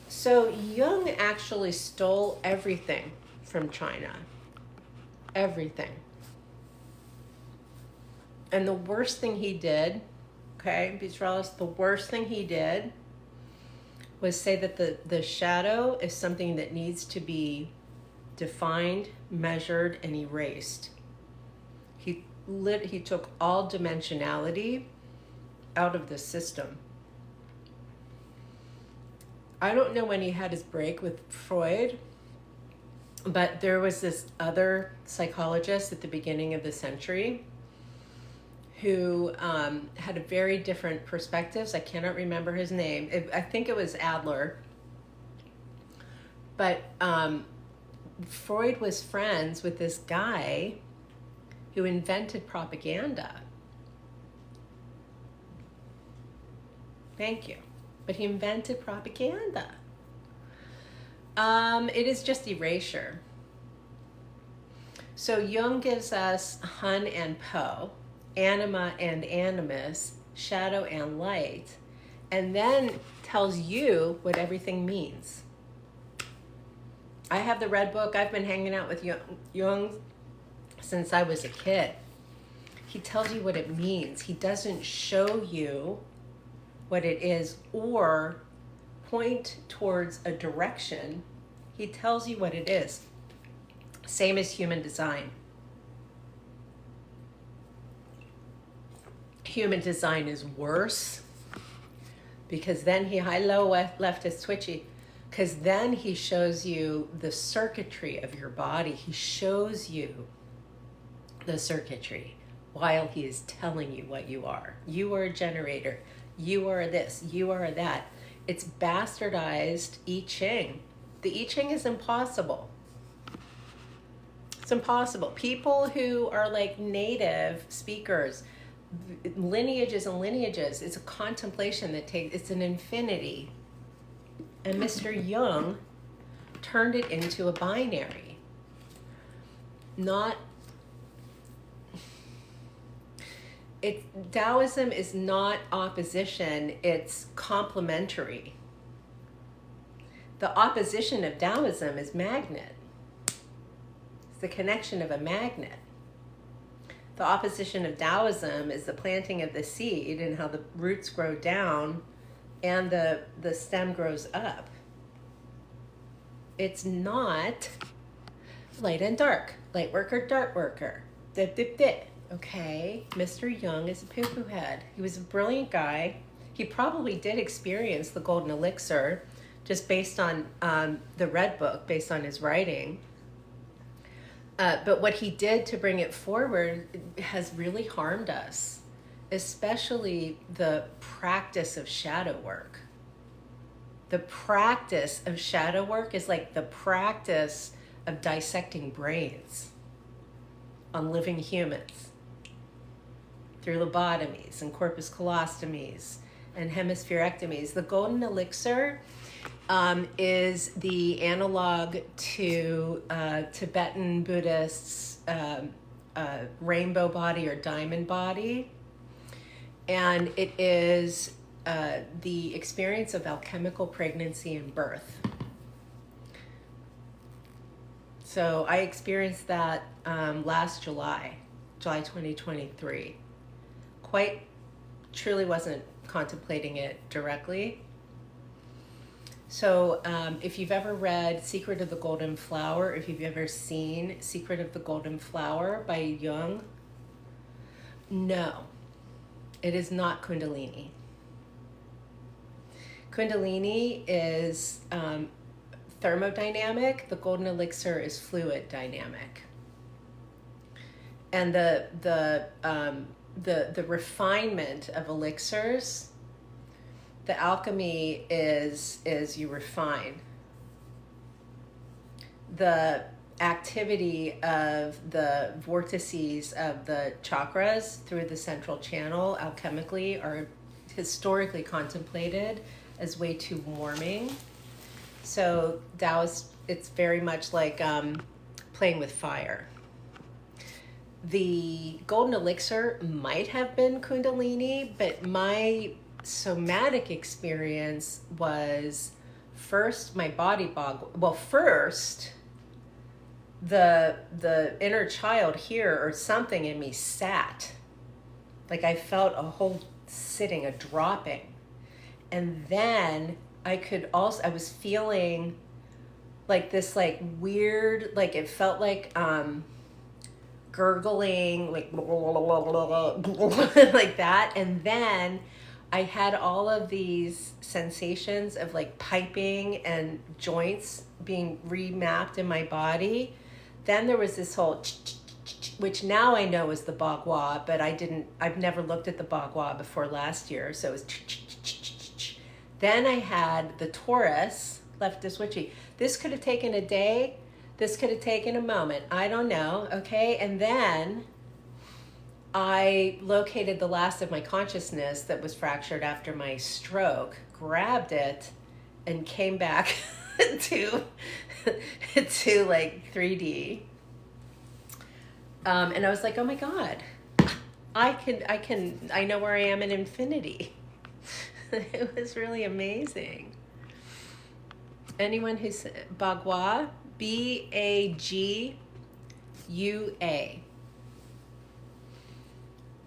So Jung actually stole everything from China. Everything. And the worst thing he did, okay, Beatrice, the worst thing he did was say that the shadow is something that needs to be defined, measured, and erased. He took all dimensionality out of the system. I don't know when he had his break with Freud, but there was this other psychologist at the beginning of the century who had a very different perspectives. I cannot remember his name. I think it was Adler. But Freud was friends with this guy who invented propaganda. Thank you. But he invented propaganda. It is just erasure. So Jung gives us Hun and Po, anima and animus, shadow and light, and then tells you what everything means. I have the red book. I've been hanging out with Jung since I was a kid. He tells you what it means. He doesn't show you what it is or point towards a direction. He tells you what it is. Same as human design. Human design is worse because then high-low left is twitchy, because then he shows you the circuitry of your body. He shows you the circuitry while he is telling you what you are. You are a generator. You are this. You are that. It's bastardized I Ching. The I Ching is impossible. It's impossible. People who are like native speakers, lineages and lineages, it's a contemplation that it's an infinity. And Mr. Jung turned it into a binary. Taoism is not opposition, it's complementary. The opposition of Taoism is magnet. It's the connection of a magnet. The opposition of Taoism is the planting of the seed and how the roots grow down and the stem grows up. It's not light and dark, light worker, dark worker. Okay, Mr. Jung is a poo-poo head. He was a brilliant guy. He probably did experience the golden elixir just based on the red book, based on his writing. But what he did to bring it forward has really harmed us, especially the practice of shadow work. The practice of shadow work is like the practice of dissecting brains on living humans through lobotomies and corpus callostomies and hemispherectomies. The golden elixir is the analog to Tibetan Buddhists' rainbow body or diamond body. And it is the experience of alchemical pregnancy and birth. So I experienced that last July 2023. Quite truly wasn't contemplating it directly. So if you've ever read Secret of the Golden Flower, if you've ever seen Secret of the Golden Flower by Jung, no, it is not Kundalini. Kundalini is thermodynamic. The golden elixir is fluid dynamic. And the refinement of elixirs, the alchemy is you refine. The activity of the vortices of the chakras through the central channel alchemically are historically contemplated as way too warming. So Taoist, it's very much like playing with fire. The golden elixir might have been Kundalini, but my somatic experience was first my body bog. Well, first the inner child here or something in me sat. Like I felt a whole sitting, a dropping. And then I was feeling like this like weird, like it felt like gurgling, like like that. And then I had all of these sensations of like piping and joints being remapped in my body. Then there was this whole, which now I know is the Bagua, but I've never looked at the Bagua before last year. So it was, then I had the Taurus, leftist witchy. This could have taken a day. This could have taken a moment. I don't know. Okay. And then I located the last of my consciousness that was fractured after my stroke, grabbed it, and came back to like 3D. And I was like, oh my God, I know where I am in infinity. It was really amazing. Anyone who's Bagua, Bagua.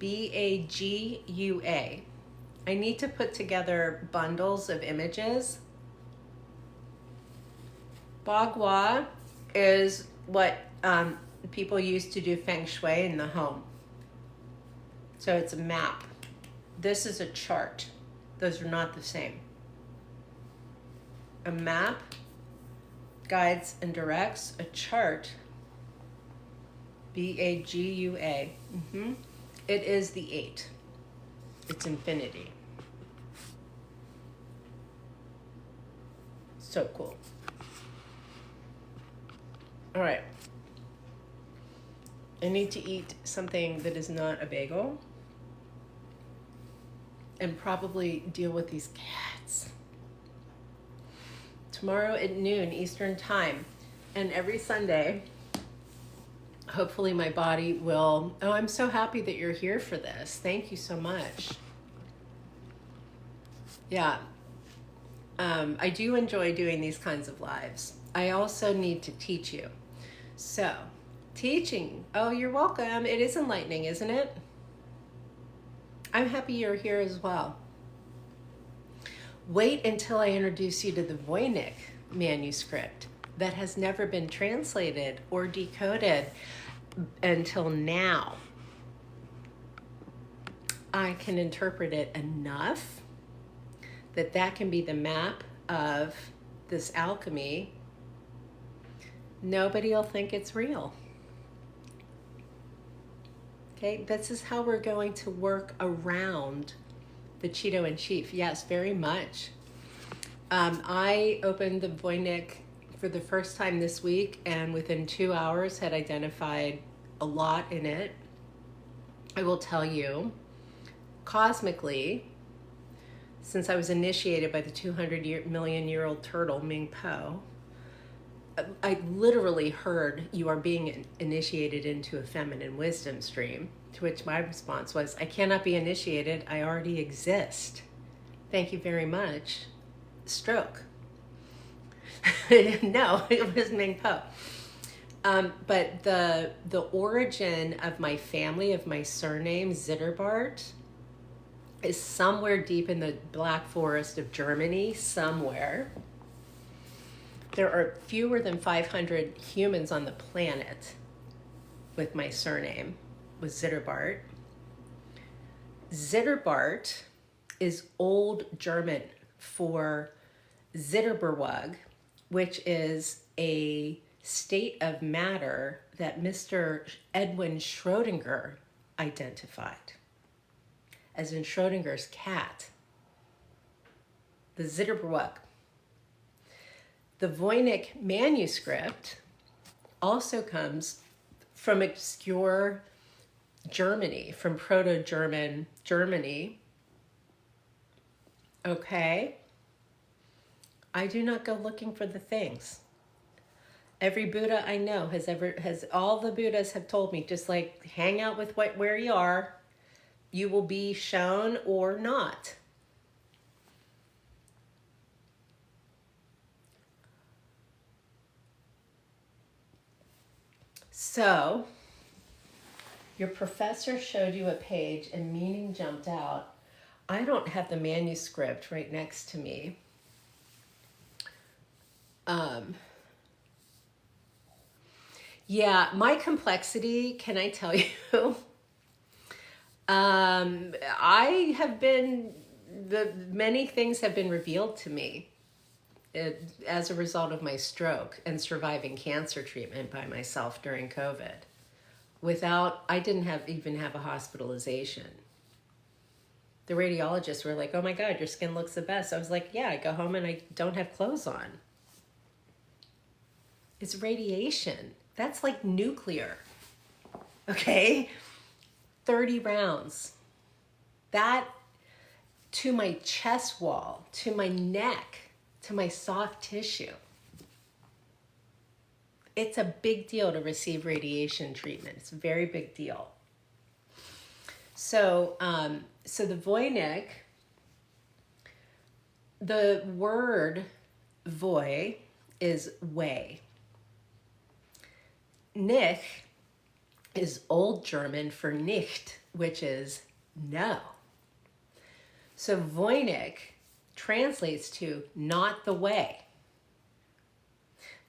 Bagua. I need to put together bundles of images. Bagua is what people use to do feng shui in the home. So it's a map. This is a chart. Those are not the same. A map guides and directs. A chart, Bagua. It is the 8. It's infinity. So cool. All right. I need to eat something that is not a bagel and probably deal with these cats. Tomorrow at noon Eastern time and every Sunday, hopefully my body will, oh, I'm so happy that you're here for this. Thank you so much. Yeah. I do enjoy doing these kinds of lives. I also need to teach you. So, teaching. Oh, you're welcome. It is enlightening, isn't it? I'm happy you're here as well. Wait until I introduce you to the Voynich manuscript that has never been translated or decoded until now. I can interpret it enough that can be the map of this alchemy. Nobody will think it's real. Okay, this is how we're going to work around the Cheeto in Chief. Yes, very much. I opened the Voynich for the first time this week and within 2 hours had identified a lot in it. I will tell you, cosmically, since I was initiated by the 200 million-year-old turtle, Ming Po, I literally heard, "You are being initiated into a feminine wisdom stream," to which my response was, "I cannot be initiated. I already exist. Thank you very much. Stroke." No, it was Ming Po. But the origin of my family, of my surname, Zitterbart, is somewhere deep in the Black Forest of Germany, somewhere. There are fewer than 500 humans on the planet with my surname, with Zitterbart. Zitterbart is Old German for Zitterberwug, which is a state of matter that Mr. Edwin Schrödinger identified, as in Schrödinger's cat. The Zitterberwug. The Voynich manuscript also comes from obscure Germany, from Proto-German Germany. Okay? I do not go looking for the things. Every Buddha I know all the Buddhas have told me, just like, hang out with where you are, you will be shown or not. So, your professor showed you a page and meaning jumped out. I don't have the manuscript right next to me. Yeah, my complexity, can I tell you? Many things have been revealed to me as a result of my stroke and surviving cancer treatment by myself during COVID. I didn't even have a hospitalization. The radiologists were like, "Oh my God, your skin looks the best." I was like, "Yeah, I go home and I don't have clothes on." It's radiation. That's like nuclear. Okay? 30 rounds. That to my chest wall, to my neck, to my soft tissue. It's a big deal to receive radiation treatment. It's a very big deal. So the Voynich, the word voy is way. Nicht is Old German for nicht, which is no. So Voynich translates to not the way.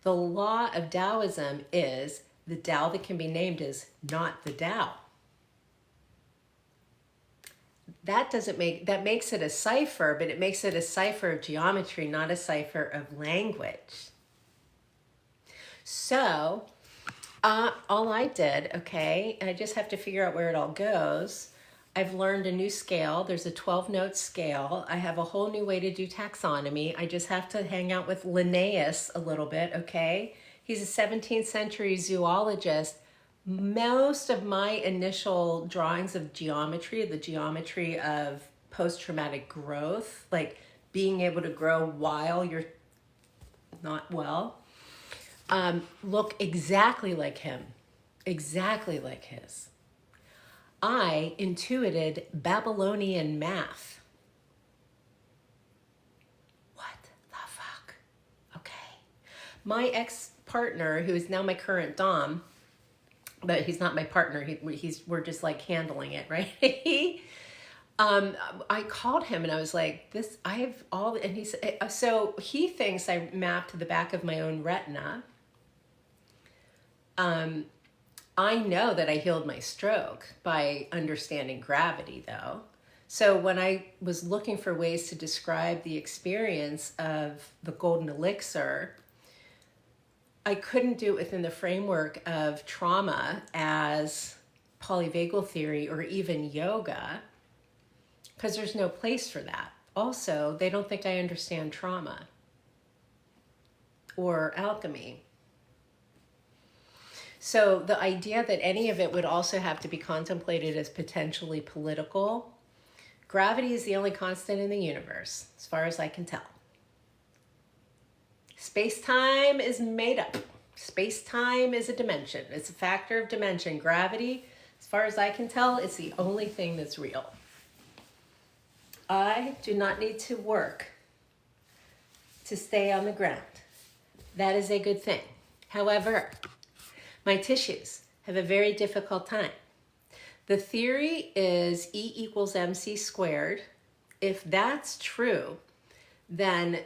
The law of Taoism is the Tao that can be named is not the Tao. That makes it a cipher, but it makes it a cipher of geometry, not a cipher of language. So, all I did, okay, I just have to figure out where it all goes. I've learned a new scale. There's a 12-note scale. I have a whole new way to do taxonomy. I just have to hang out with Linnaeus a little bit, okay? He's a 17th century zoologist. Most of my initial drawings of geometry, the geometry of post-traumatic growth, like being able to grow while you're not well, look exactly like him, exactly like his. I intuited Babylonian math. What the fuck? Okay. My ex-partner, who is now my current Dom, but he's not my partner, we're just like handling it, right? I called him and I was like, and he said, so he thinks I mapped the back of my own retina. I know that I healed my stroke by understanding gravity, though. So when I was looking for ways to describe the experience of the golden elixir, I couldn't do it within the framework of trauma as polyvagal theory or even yoga, because there's no place for that. Also, they don't think I understand trauma or alchemy. So the idea that any of it would also have to be contemplated as potentially political Gravity is the only constant in the universe, as far as I can tell. Space-time is made up. Space-time is a dimension. It's a factor of dimension. Gravity, as far as I can tell, is the only thing that's real. I do not need to work to stay on the ground. That is a good thing. However, my tissues have a very difficult time. The theory is E equals mc squared. If that's true, then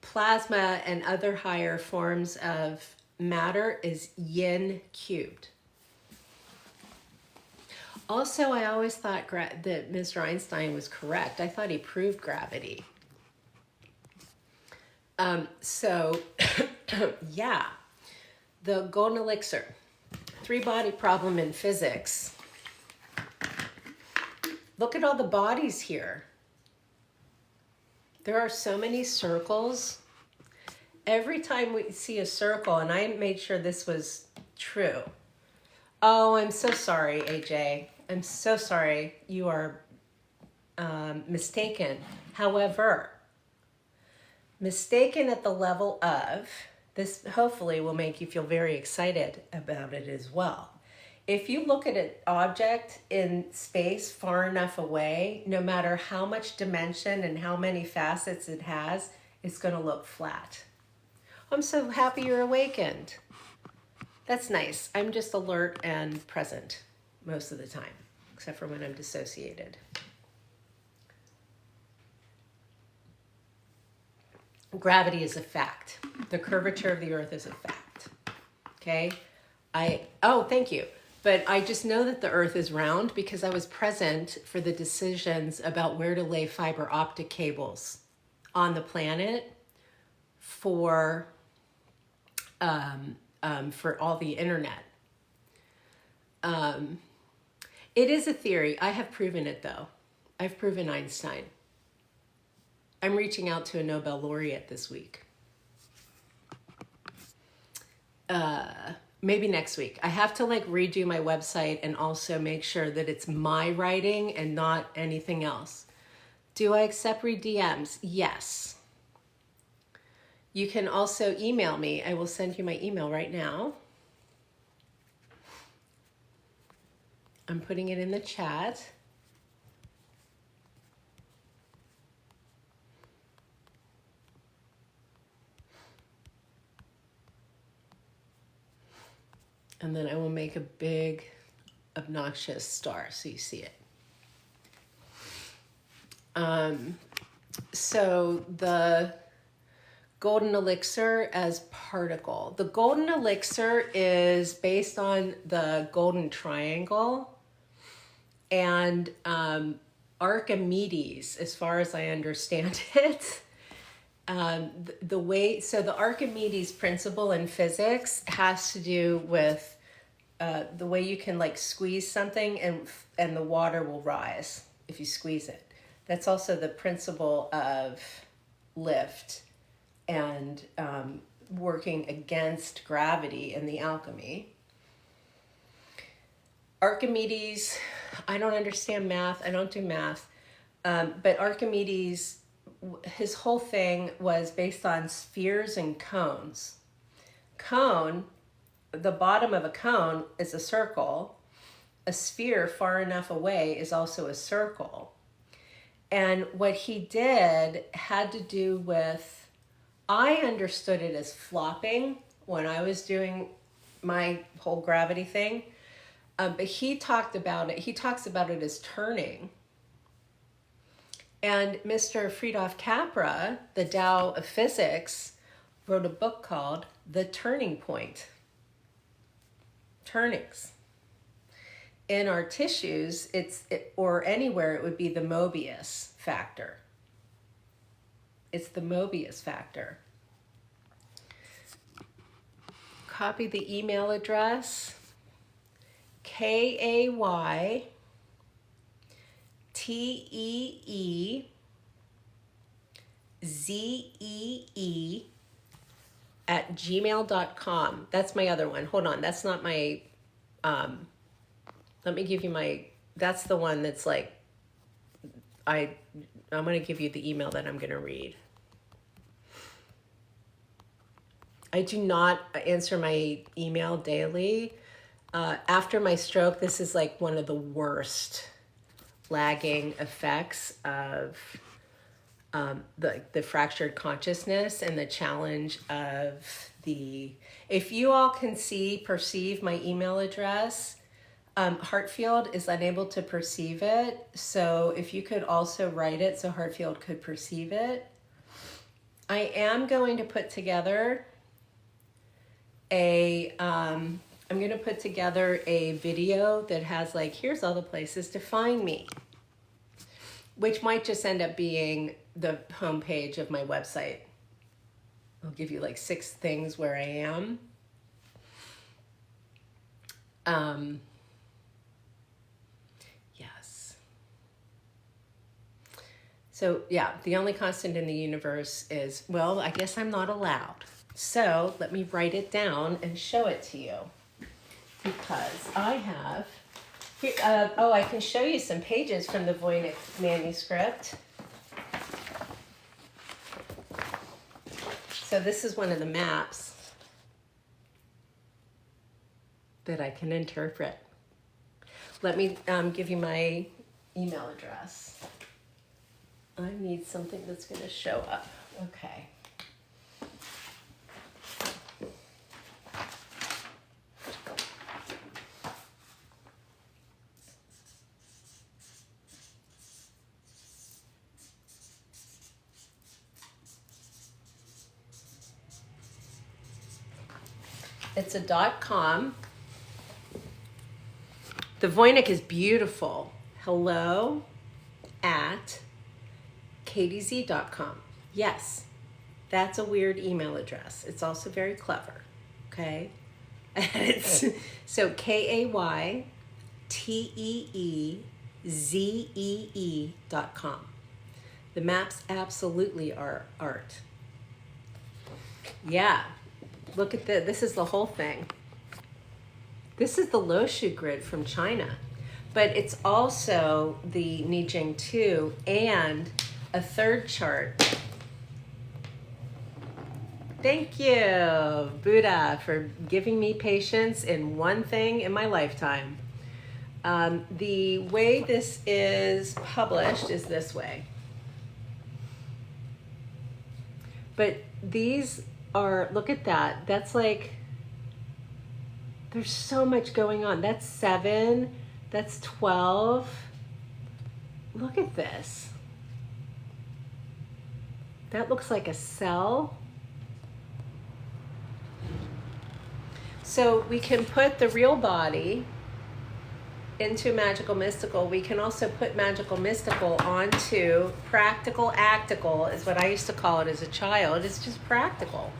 plasma and other higher forms of matter is yin cubed. Also, I always thought that Mr. Einstein was correct. I thought he proved gravity. Yeah, the golden elixir, three-body problem in physics. Look at all the bodies here. There are so many circles. Every time we see a circle, and I made sure this was true. Oh, I'm so sorry, AJ. I'm so sorry. You are mistaken. However, mistaken at the level of, this hopefully will make you feel very excited about it as well. If you look at an object in space far enough away, no matter how much dimension and how many facets it has, it's going to look flat. I'm so happy you're awakened. That's nice. I'm just alert and present most of the time, except for when I'm dissociated. Gravity is a fact. The curvature of the earth is a fact. Okay? Oh, thank you. But I just know that the earth is round because I was present for the decisions about where to lay fiber optic cables on the planet for all the internet. It is a theory. I have proven it though. I've proven Einstein. I'm reaching out to a Nobel laureate this week. Maybe next week. I have to redo my website and also make sure that it's my writing and not anything else. Do I accept read DMs? Yes. You can also email me. I will send you my email right now. I'm putting it in the chat. And then I will make a big, obnoxious star so you see it. So the golden elixir as particle. The golden elixir is based on the golden triangle. And Archimedes, as far as I understand it, the Archimedes principle in physics has to do with the way you can squeeze something and the water will rise if you squeeze it. That's also the principle of lift and working against gravity in the alchemy. Archimedes, I don't understand math. I don't do math. But Archimedes, his whole thing was based on spheres and cones. Cone, the bottom of a cone is a circle. A sphere far enough away is also a circle. And what he did had to do with, I understood it as flopping when I was doing my whole gravity thing. But he talks about it as turning. And Mr. Friedhof Capra, the Tao of Physics, wrote a book called The Turning Point. Turnings. In our tissues, or anywhere, it would be the Mobius factor. It's the Mobius factor. Copy the email address. KAYTEEZEE@gmail.com. That's my other one. Hold on. That's not my, let me give you my, that's the one that's I'm going to give you the email that I'm going to read. I do not answer my email daily. After my stroke, this is like one of the worst lagging effects of the fractured consciousness and the challenge of if you all can perceive my email address, Hartfield is unable to perceive it. So if you could also write it so Hartfield could perceive it. I am going to put together I'm going to put together a video that has like, here's all the places to find me, which might just end up being the homepage of my website. I'll give you like 6 things where I am. Yes. So yeah, the only constant in the universe is, well, I guess I'm not allowed. So let me write it down and show it to you, because I have here, I can show you some pages from the Voynich manuscript. So this is one of the maps that I can interpret. Let me give you my email address. I need something that's going to show up. Okay. It's a .com. The Voynich is beautiful. Hello at kdz.com. Yes, that's a weird email address. It's also very clever, okay? It's, so KAYTEEZEE.com. The maps absolutely are art. Yeah. Look at this is the whole thing. This is the Loshu grid from China, but it's also the Nijing 2 and a third chart. Thank you, Buddha, for giving me patience in one thing in my lifetime. The way this is published is this way. But these are, look at that. That's like, there's so much going on. That's 7, that's 12. Look at this. That looks like a cell. So we can put the real body into magical mystical. We can also put magical mystical onto practical actical, is what I used to call it as a child. It's just practical.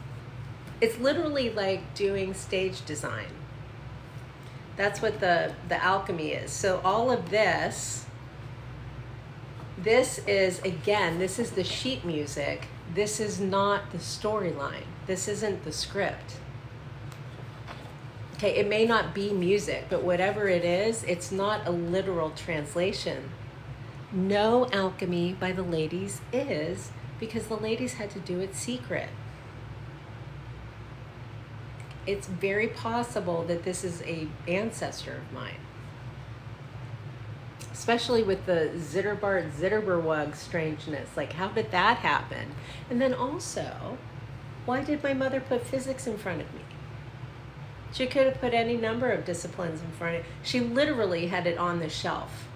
It's literally like doing stage design. That's what the alchemy is. So all of this is, again, this is the sheet music. This is not the storyline. This isn't the script. Okay, it may not be music, but whatever it is, it's not a literal translation. No alchemy by the ladies is, because the ladies had to do it secret. It's very possible that this is an ancestor of mine. Especially with the Zitterbart Zitterberwug strangeness. Like, how did that happen? And then also, why did my mother put physics in front of me? She could have put any number of disciplines in front of me. She literally had it on the shelf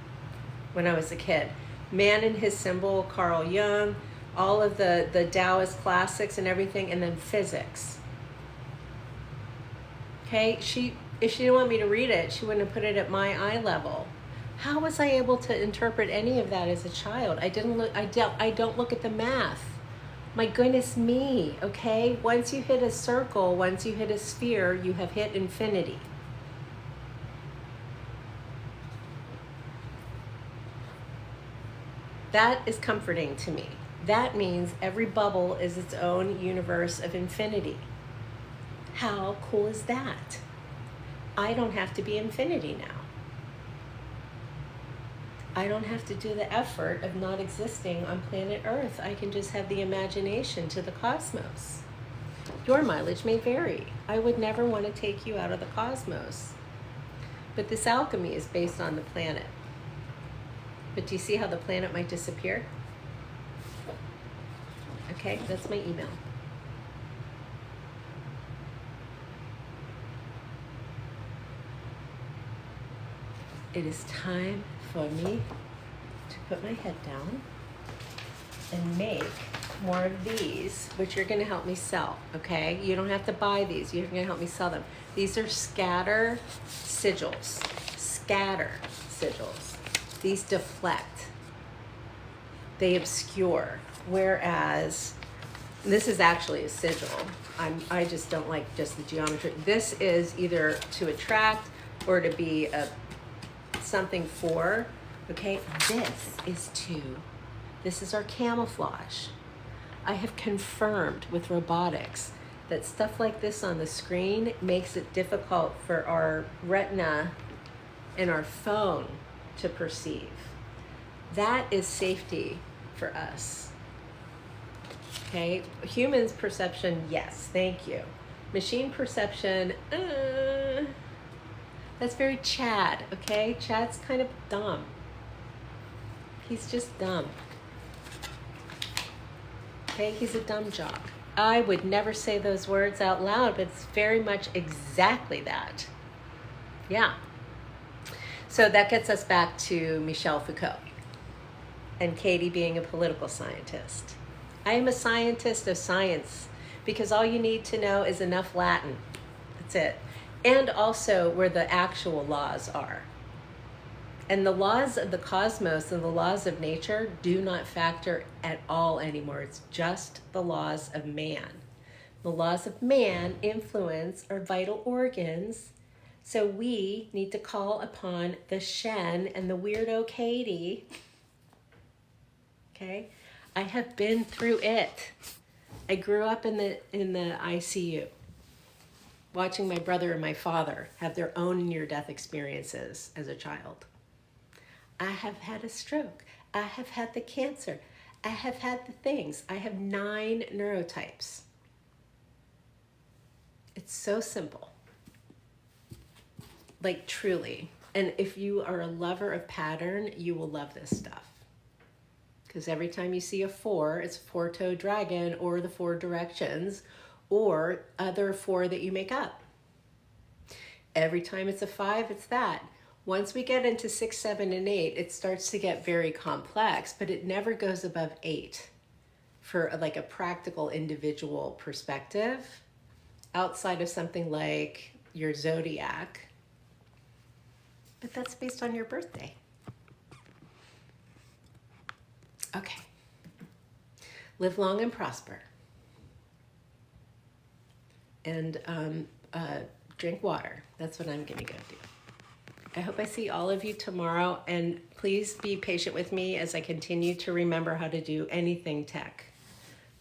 when I was a kid. Man and His Symbol, Carl Jung, all of the Taoist classics and everything, and then physics. Okay, if she didn't want me to read it, she wouldn't have put it at my eye level. How was I able to interpret any of that as a child? I don't look at the math. My goodness me, okay? Once you hit a circle, once you hit a sphere, you have hit infinity. That is comforting to me. That means every bubble is its own universe of infinity. How cool is that? I don't have to be infinity now. I don't have to do the effort of not existing on planet Earth. I can just have the imagination to the cosmos. Your mileage may vary. I would never want to take you out of the cosmos. But this alchemy is based on the planet. But do you see how the planet might disappear? Okay, that's my email. It is time for me to put my head down and make more of these, which you're going to help me sell, okay? You don't have to buy these. You're going to help me sell them. These are scatter sigils. Scatter sigils. These deflect. They obscure. Whereas this is actually a sigil. I just don't like just the geometry. This is either to attract or to be something for, okay? This is our camouflage. I have confirmed with robotics that stuff like this on the screen makes it difficult for our retina and our phone to perceive. That is safety for us. Okay, humans perception, yes, thank you. Machine perception, that's very Chad, okay? Chad's kind of dumb. He's just dumb. Okay, he's a dumb jock. I would never say those words out loud, but it's very much exactly that. Yeah. So that gets us back to Michel Foucault and Katie being a political scientist. I am a scientist of science because all you need to know is enough Latin. That's it. And also where the actual laws are. And the laws of the cosmos and the laws of nature do not factor at all anymore. It's just the laws of man. The laws of man influence our vital organs. So we need to call upon the Shen and the weirdo Katie. Okay? I have been through it. I grew up in the ICU, watching my brother and my father have their own near-death experiences as a child. I have had a stroke. I have had the cancer. I have had the things. I have 9 neurotypes. It's so simple. Like truly. And if you are a lover of pattern, you will love this stuff. Because every time you see a 4, it's a 4-toed dragon or the 4 directions or other 4 that you make up. Every time it's a 5, it's that. Once we get into 6, 7, and 8, it starts to get very complex, but it never goes above 8 for like a practical individual perspective outside of something like your zodiac. But that's based on your birthday. Okay. Live long and prosper. And drink water. That's what I'm going to go do. I hope I see all of you tomorrow, and please be patient with me as I continue to remember how to do anything tech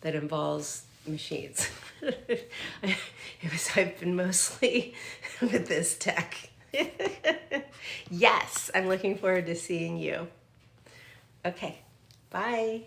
that involves machines. I've been mostly with this tech. Yes, I'm looking forward to seeing you. Okay, bye.